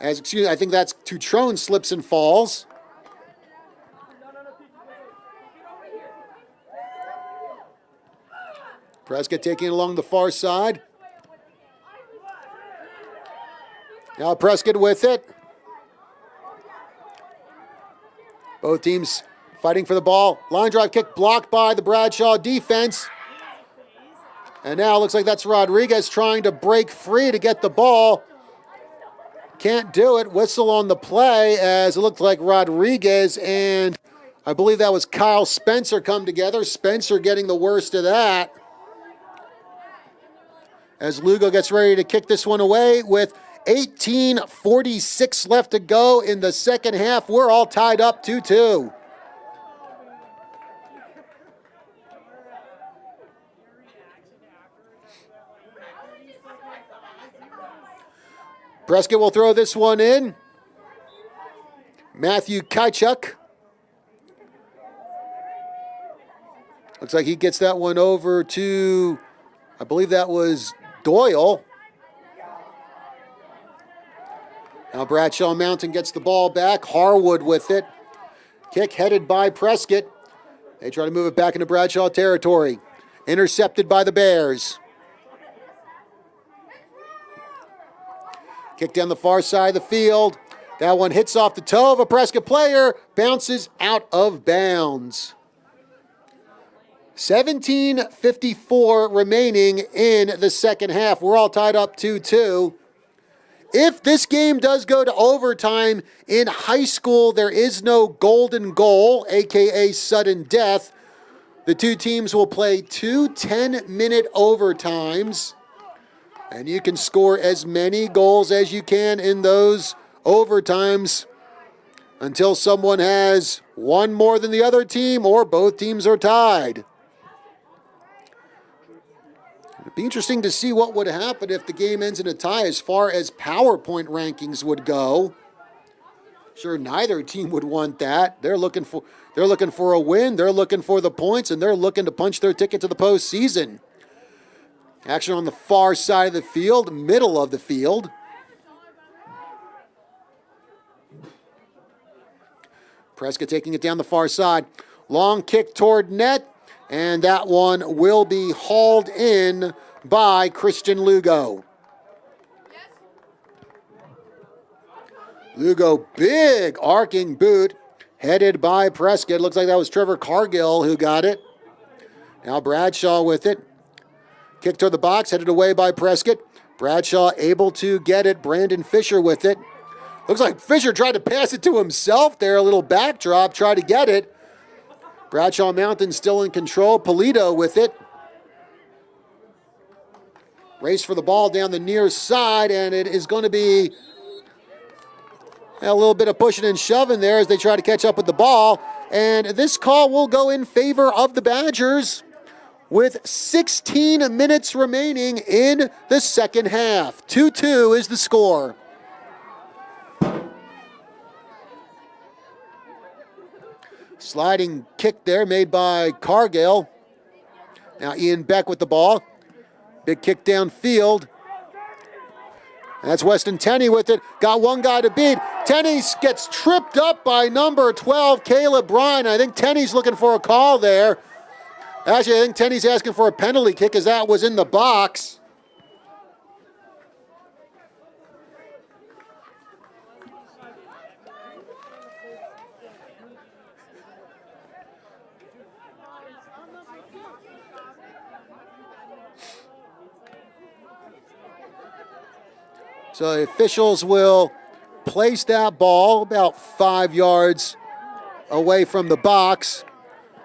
I think that's Tutrone, slips and falls. Prescott taking it along the far side. Now Prescott with it. Both teams fighting for the ball. Line drive kick blocked by the Bradshaw defense. And now it looks like that's Rodriguez trying to break free to get the ball. Can't do it. Whistle on the play as it looked like Rodriguez and I believe that was Kyle Spencer come together. Spencer getting the worst of that. As Lugo gets ready to kick this one away with 18:46 left to go in the second half. We're all tied up 2-2. Prescott will throw this one in. Matthew Kaichuk. Looks like he gets that one over to, I believe that was Doyle. Now Bradshaw Mountain gets the ball back. Harwood with it. Kick headed by Prescott. They try to move it back into Bradshaw territory. Intercepted by the Bears. Kick down the far side of the field. That one hits off the toe of a Prescott player. Bounces out of bounds. 17:54 remaining in the second half. We're all tied up 2-2. If this game does go to overtime, in high school there is no golden goal, aka sudden death. The two teams will play two 10-minute overtimes. And you can score as many goals as you can in those overtimes until someone has one more than the other team or both teams are tied. It'd be interesting to see what would happen if the game ends in a tie as far as PowerPoint rankings would go. Sure, neither team would want that. They're looking for a win, they're looking for the points, and they're looking to punch their ticket to the postseason. Action on the far side of the field, middle of the field. Prescott taking it down the far side. Long kick toward net, and that one will be hauled in by Christian Lugo. Lugo, big arcing boot, headed by Prescott. Looks like that was Trevor Cargill who got it. Now Bradshaw with it. Kick toward the box, headed away by Prescott. Bradshaw able to get it. Brandon Fisher with it. Looks like Fisher tried to pass it to himself there. A little backdrop, tried to get it. Bradshaw Mountain still in control. Polito with it. Race for the ball down the near side, and it is going to be a little bit of pushing and shoving there as they try to catch up with the ball. And this call will go in favor of the Badgers with 16 minutes remaining in the second half. 2-2 is the score. Sliding kick there made by Cargill. Now Ian Beck with the ball. Big kick downfield. And that's Weston Tenney with it. Got one guy to beat. Tenney gets tripped up by number 12, Caleb Bryan. I think Tenney's looking for a call there. Actually, I think Tenney's asking for a penalty kick as that was in the box. So the officials will place that ball about 5 yards away from the box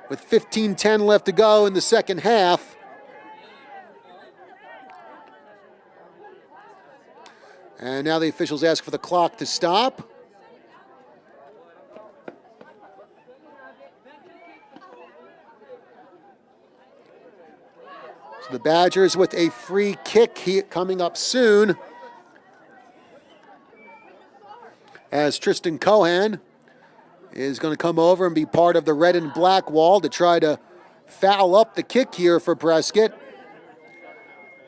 with 15:10 left to go in the second half. And now the officials ask for the clock to stop. So the Badgers with a free kick coming up soon, as Tristan Cohan is going to come over and be part of the red and black wall to try to foul up the kick here for Prescott.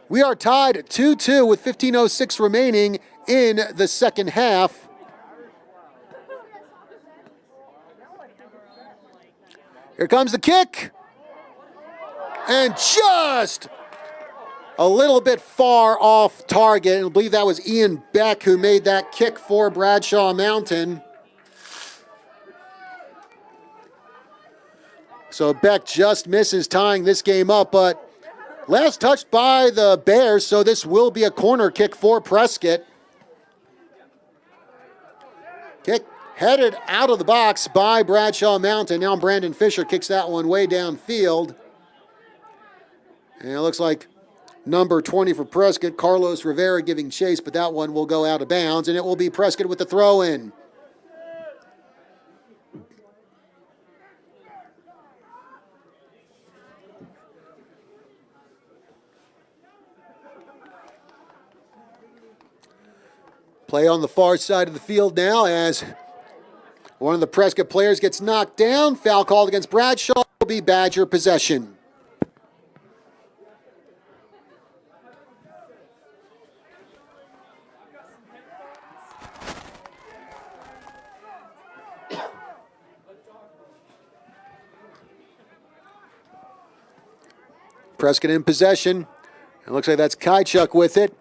We are tied at 2-2 with 15:06 remaining in the second half. Here comes the kick. And just a little bit far off target. I believe that was Ian Beck who made that kick for Bradshaw Mountain. So Beck just misses tying this game up, but last touched by the Bears, so this will be a corner kick for Prescott. Kick headed out of the box by Bradshaw Mountain. Now Brandon Fisher kicks that one way downfield. And it looks like number 20 for Prescott, Carlos Rivera giving chase, but that one will go out of bounds, and it will be Prescott with the throw-in. Play on the far side of the field now as one of the Prescott players gets knocked down. Foul called against Bradshaw. Will be Badger possession. Prescott in possession. It looks like that's Kaichuk with it.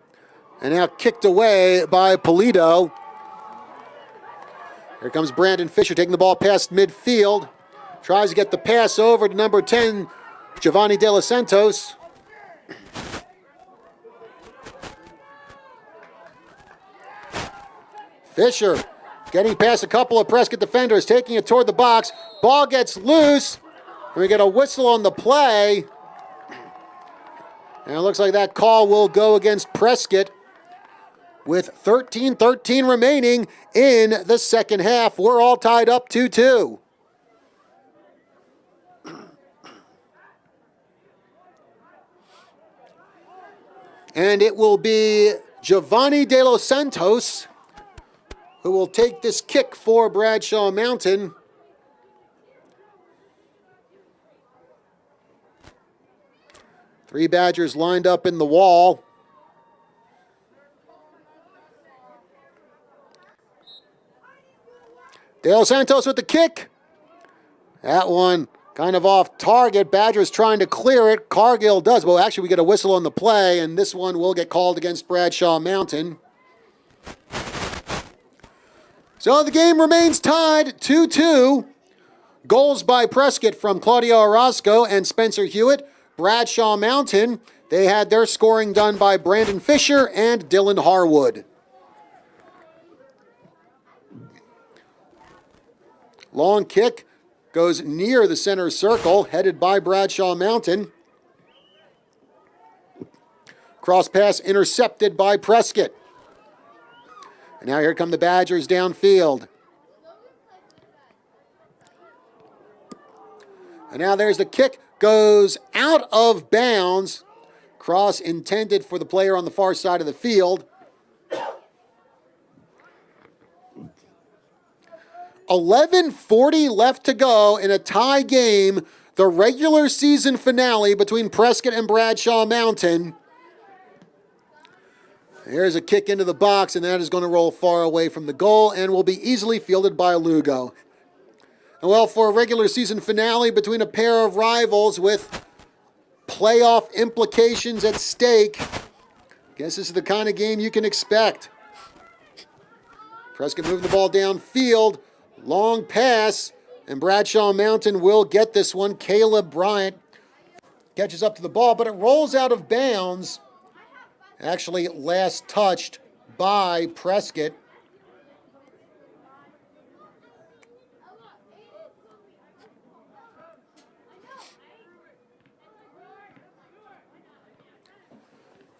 And now kicked away by Polito. Here comes Brandon Fisher taking the ball past midfield. Tries to get the pass over to number 10, Giovanni De Los Santos. Fisher getting past a couple of Prescott defenders, taking it toward the box. Ball gets loose, and we get a whistle on the play. And it looks like that call will go against Prescott with 13:13 remaining in the second half. We're all tied up 2-2. And it will be Giovanni De Los Santos who will take this kick for Bradshaw Mountain. Three Badgers lined up in the wall. De Los Santos with the kick. That one kind of off target. Badgers trying to clear it. Cargill does. Well, actually, we get a whistle on the play, and this one will get called against Bradshaw Mountain. So the game remains tied 2-2. Goals by Prescott from Claudio Orozco and Spencer Hewitt. Bradshaw Mountain, they had their scoring done by Brandon Fisher and Dylan Harwood. Long kick goes near the center circle, headed by Bradshaw Mountain. Cross pass intercepted by Prescott. And now here come the Badgers downfield. And now there's the kick, goes out of bounds. Cross intended for the player on the far side of the field. 11:40 left to go in a tie game, the regular season finale between Prescott and Bradshaw Mountain. Here's a kick into the box, and that is going to roll far away from the goal and will be easily fielded by Lugo. And well, for a regular season finale between a pair of rivals with playoff implications at stake, guess this is the kind of game you can expect. Prescott moving the ball downfield. Long pass, and Bradshaw Mountain will get this one. Caleb Bryant catches up to the ball, but it rolls out of bounds. Actually, last touched by Prescott.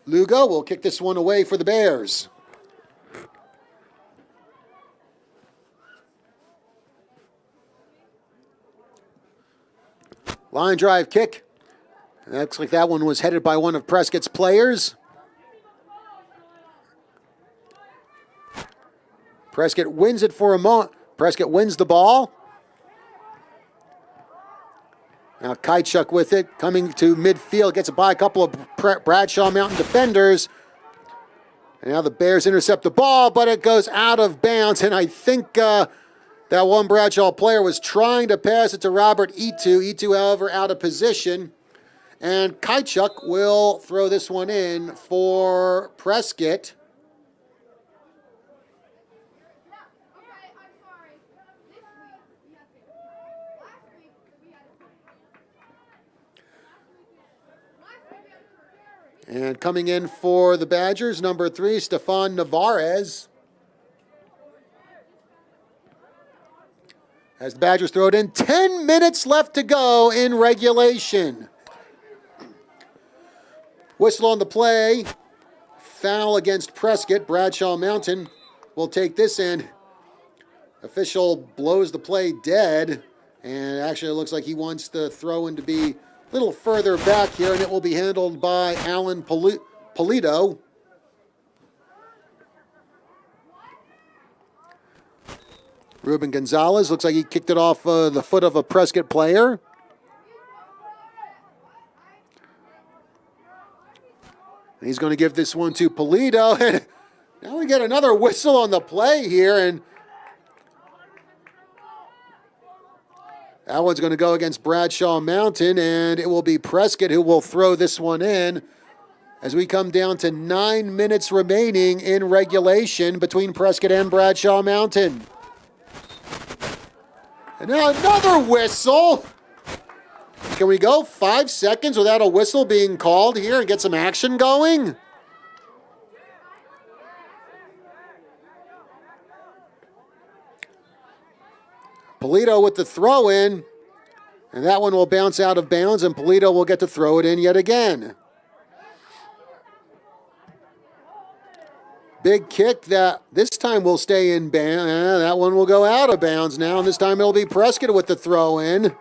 Lugo will kick this one away for the Bears. Line drive kick. Looks like that one was headed by one of Prescott's players. Prescott wins it for a moment. Prescott wins the ball. Now Kaichuk with it, coming to midfield, gets it by a couple of Bradshaw Mountain defenders. And now the Bears intercept the ball, but it goes out of bounds. And I think that one Bradshaw player was trying to pass it to Robert Itu. Itu, however, out of position. And Kaichuk will throw this one in for Prescott. And coming in for the Badgers, number 3, Stefan Navarez. As the Badgers throw it in, 10 minutes left to go in regulation. Whistle on the play. Foul against Prescott. Bradshaw Mountain will take this in. Official blows the play dead. And actually it looks like he wants the throw-in to be a little further back here, and it will be handled by Alan Polito. Ruben Gonzalez looks like he kicked it off the foot of a Prescott player. And he's going to give this one to Polito. And now we get another whistle on the play here, and that one's going to go against Bradshaw Mountain, and it will be Prescott who will throw this one in as we come down to 9 minutes remaining in regulation between Prescott and Bradshaw Mountain. And now another whistle. Can we go 5 seconds without a whistle being called here and get some action going? Polito with the throw in, and that one will bounce out of bounds, and Polito will get to throw it in yet again. Big kick that this time will stay in bounds. That one will go out of bounds now, and this time it'll be Prescott with the throw in.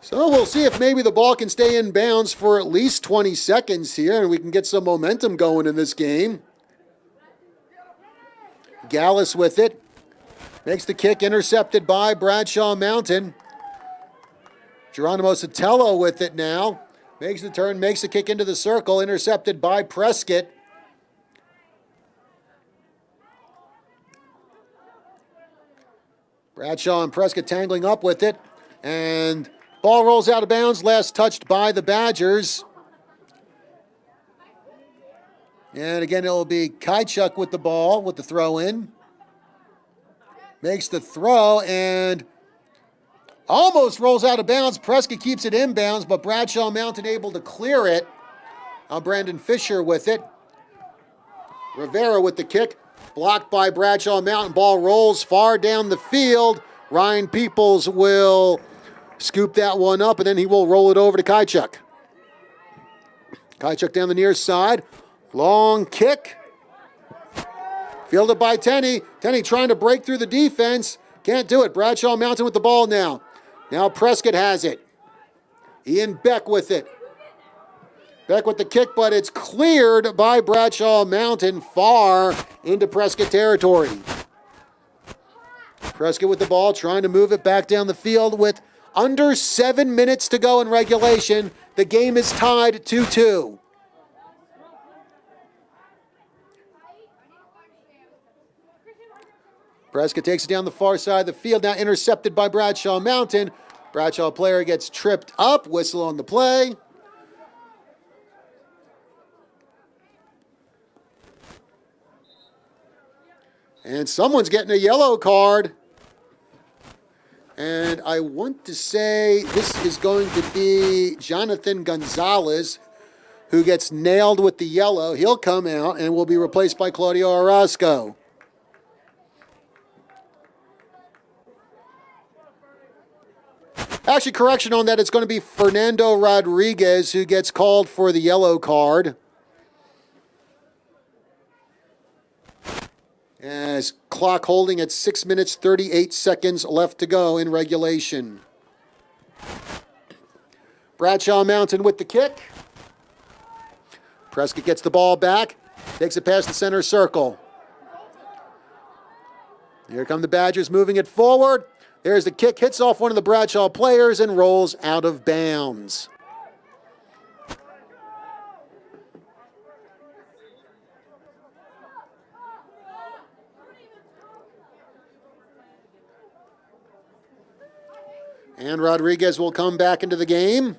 So we'll see if maybe the ball can stay in bounds for at least 20 seconds here, and we can get some momentum going in this game. Gallus with it. Makes the kick, intercepted by Bradshaw Mountain. Geronimo Sotelo with it now. Makes the turn, makes the kick into the circle, intercepted by Prescott. Bradshaw and Prescott tangling up with it. And ball rolls out of bounds, last touched by the Badgers. And again, it'll be Kaichuk with the ball, with the throw in. Makes the throw and almost rolls out of bounds. Prescott keeps it inbounds, but Bradshaw Mountain able to clear it. Now Brandon Fisher with it. Rivera with the kick. Blocked by Bradshaw Mountain. Ball rolls far down the field. Ryan Peoples will scoop that one up, and then he will roll it over to Kaichuk. Kaichuk down the near side. Long kick. Fielded by Tenney. Tenney trying to break through the defense. Can't do it. Bradshaw Mountain with the ball now. Now Prescott has it. Ian Beck with it. Beck with the kick, but it's cleared by Bradshaw Mountain far into Prescott territory. Prescott with the ball, trying to move it back down the field with under 7 minutes to go in regulation. The game is tied 2-2. Prescott takes it down the far side of the field, now intercepted by Bradshaw Mountain. Bradshaw player gets tripped up, whistle on the play. And someone's getting a yellow card. And I want to say this is going to be Jonathan Gonzalez, who gets nailed with the yellow. He'll come out and will be replaced by Claudio Orozco. Actually, correction on that, it's going to be Fernando Rodriguez who gets called for the yellow card. As clock holding at 6 minutes, 38 seconds left to go in regulation. Bradshaw Mountain with the kick. Prescott gets the ball back, takes it past the center circle. Here come the Badgers moving it forward. There's the kick, hits off one of the Bradshaw players and rolls out of bounds. And Rodriguez will come back into the game.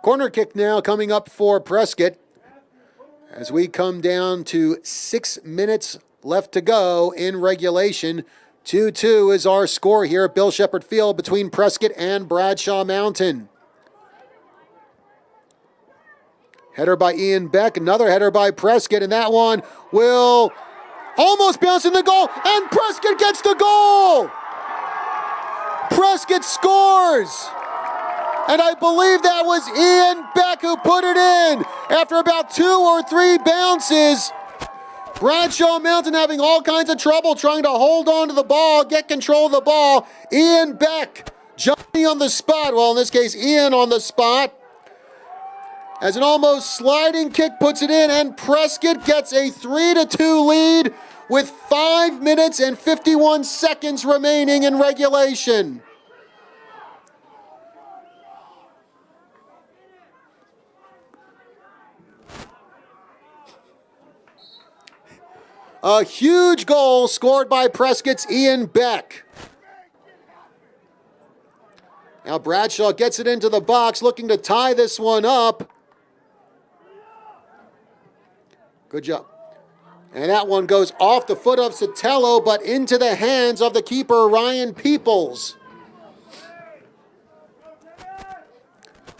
Corner kick now coming up for Prescott as we come down to 6 minutes left to go in regulation. 2-2 is our score here at Bill Shepherd Field between Prescott and Bradshaw Mountain. Header by Ian Beck, another header by Prescott, and that one will almost bounce in the goal, and Prescott gets the goal! Prescott scores! And I believe that was Ian Beck who put it in after about 2 or 3 bounces. Bradshaw Mountain having all kinds of trouble trying to hold on to the ball, get control of the ball. Ian Beck, Johnny on the spot. Well, in this case, Ian on the spot. As an almost sliding kick puts it in, and Prescott gets a 3-2 lead with 5 minutes and 51 seconds remaining in regulation. A huge goal scored by Prescott's Ian Beck. Now Bradshaw gets it into the box, looking to tie this one up. Good job. And that one goes off the foot of Sotelo, but into the hands of the keeper, Ryan Peoples.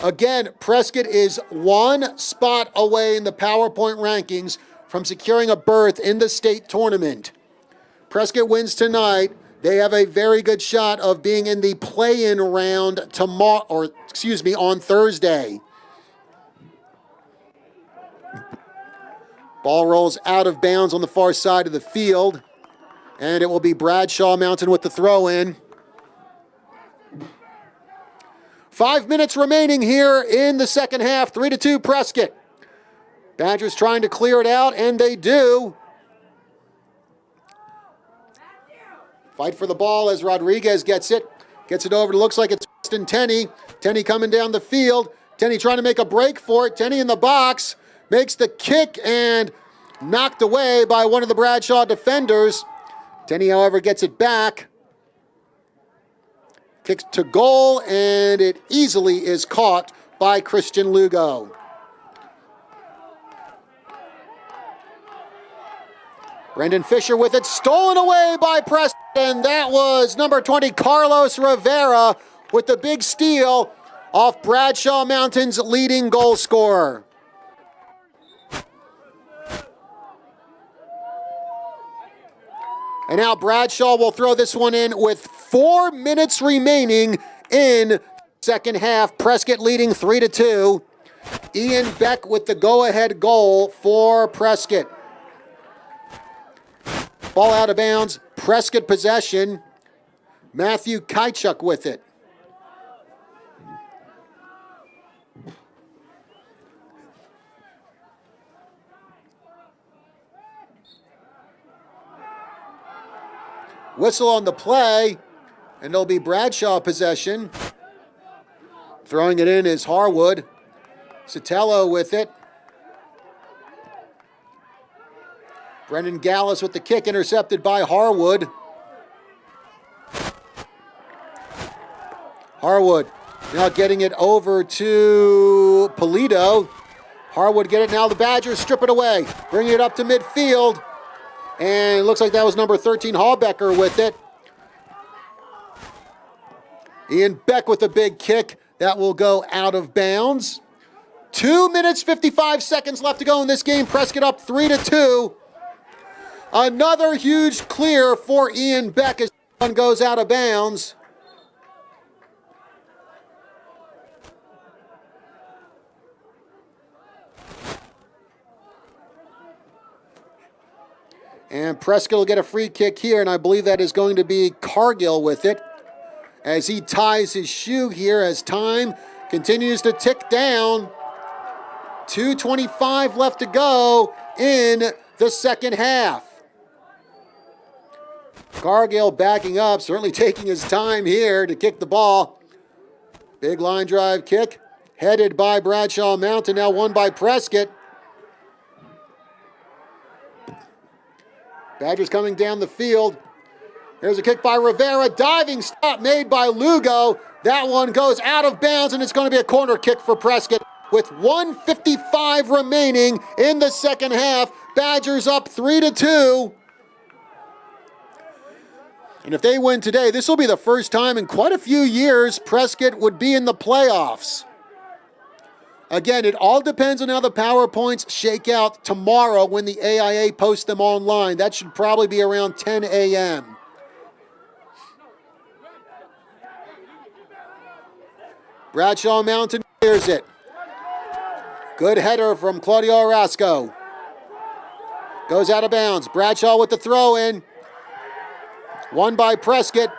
Again, Prescott is 1 spot away in the PowerPoint rankings from securing a berth in the state tournament. Prescott wins tonight. They have a very good shot of being in the play-in round on Thursday. Ball rolls out of bounds on the far side of the field, and it will be Bradshaw Mountain with the throw-in. 5 minutes remaining here in the second half. 3-2 Prescott. Badgers trying to clear it out, and they do. Fight for the ball as Rodriguez gets it. Gets it over. It looks like it's Weston Tenney. Tenney coming down the field. Tenney trying to make a break for it. Tenney in the box. Makes the kick and knocked away by one of the Bradshaw defenders. Tenney, however, gets it back. Kicks to goal, and it easily is caught by Christian Lugo. Brendan Fisher with it, stolen away by Prescott, and that was number 20, Carlos Rivera, with the big steal off Bradshaw Mountain's leading goal scorer. And now Bradshaw will throw this one in with 4 minutes remaining in second half. Prescott leading 3-2. Ian Beck with the go-ahead goal for Prescott. Ball out of bounds. Prescott possession. Matthew Kaichuk with it. Whistle on the play, and it'll be Bradshaw possession. Throwing it in is Harwood. Sotelo with it. Brendan Gallus with the kick, intercepted by Harwood. Harwood now getting it over to Polito. Harwood get it now. The Badgers strip it away, bringing it up to midfield. And it looks like that was number 13, Hallbecker, with it. Ian Beck with a big kick. That will go out of bounds. 2 minutes, 55 seconds left to go in this game. Prescott up 3-2. Another huge clear for Ian Beck as one goes out of bounds. And Prescott will get a free kick here, and I believe that is going to be Cargill with it as he ties his shoe here as time continues to tick down. 2:25 left to go in the second half. Cargill backing up, certainly taking his time here to kick the ball. Big line drive kick, headed by Bradshaw Mountain, now won by Prescott. Badgers coming down the field. Here's a kick by Rivera. Diving stop made by Lugo. That one goes out of bounds, and it's going to be a corner kick for Prescott with 1:55 remaining in the second half. Badgers up 3-2. And if they win today, this will be the first time in quite a few years Prescott would be in the playoffs. Again, it all depends on how the PowerPoints shake out tomorrow when the AIA posts them online. That should probably be around 10 a.m. Bradshaw Mountain clears it. Good header from Claudio Orozco. Goes out of bounds. Bradshaw with the throw in. Won by Prescott.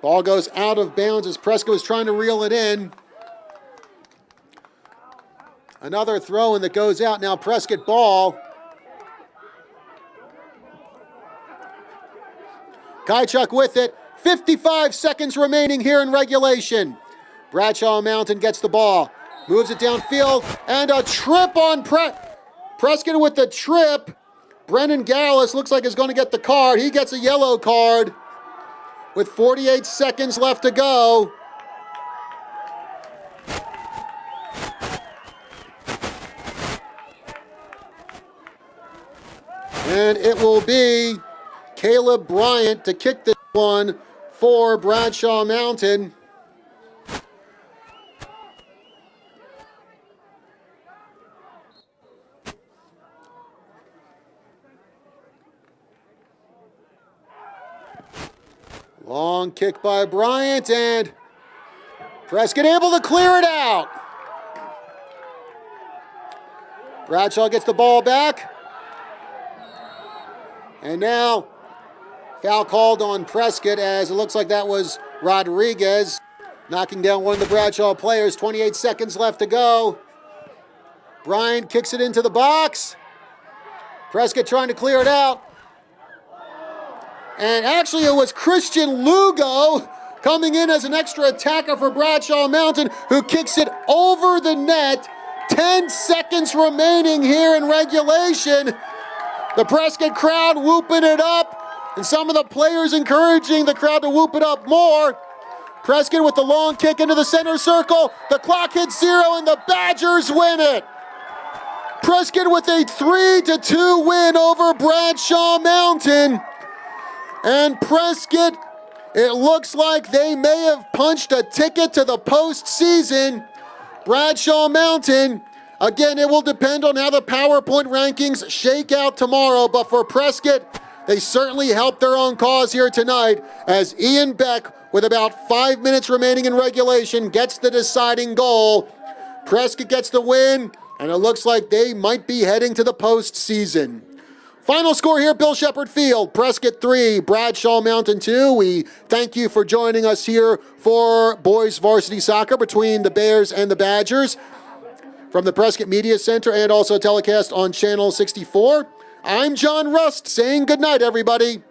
Ball goes out of bounds as Prescott was trying to reel it in. Another throw-in that goes out. Now Prescott ball. Kaichuk with it. 55 seconds remaining here in regulation. Bradshaw Mountain gets the ball. Moves it downfield. And a trip on Prescott with the trip. Brendan Gallus looks like he's going to get the card. He gets a yellow card with 48 seconds left to go. And it will be Caleb Bryant to kick this one for Bradshaw Mountain. Long kick by Bryant, and Prescott able to clear it out. Bradshaw gets the ball back. And now foul called on Prescott as it looks like that was Rodriguez knocking down one of the Bradshaw players. 28 seconds left to go. Bryant kicks it into the box. Prescott trying to clear it out. And actually it was Christian Lugo coming in as an extra attacker for Bradshaw Mountain, who kicks it over the net. 10 seconds remaining here in regulation. The Prescott crowd whooping it up, and some of the players encouraging the crowd to whoop it up more. Prescott with the long kick into the center circle. The clock hits 0 and the Badgers win it. Prescott with a 3-2 win over Bradshaw Mountain. And Prescott, it looks like they may have punched a ticket to the postseason. Bradshaw Mountain, again, it will depend on how the PowerPoint rankings shake out tomorrow, but for Prescott, they certainly helped their own cause here tonight as Ian Beck, with about 5 minutes remaining in regulation, gets the deciding goal. Prescott gets the win, and it looks like they might be heading to the postseason. Final score here, Bill Shepherd Field, Prescott 3, Bradshaw Mountain 2. We thank you for joining us here for boys varsity soccer between the Bears and the Badgers from the Prescott Media Center and also telecast on Channel 64. I'm John Rust saying good night, everybody.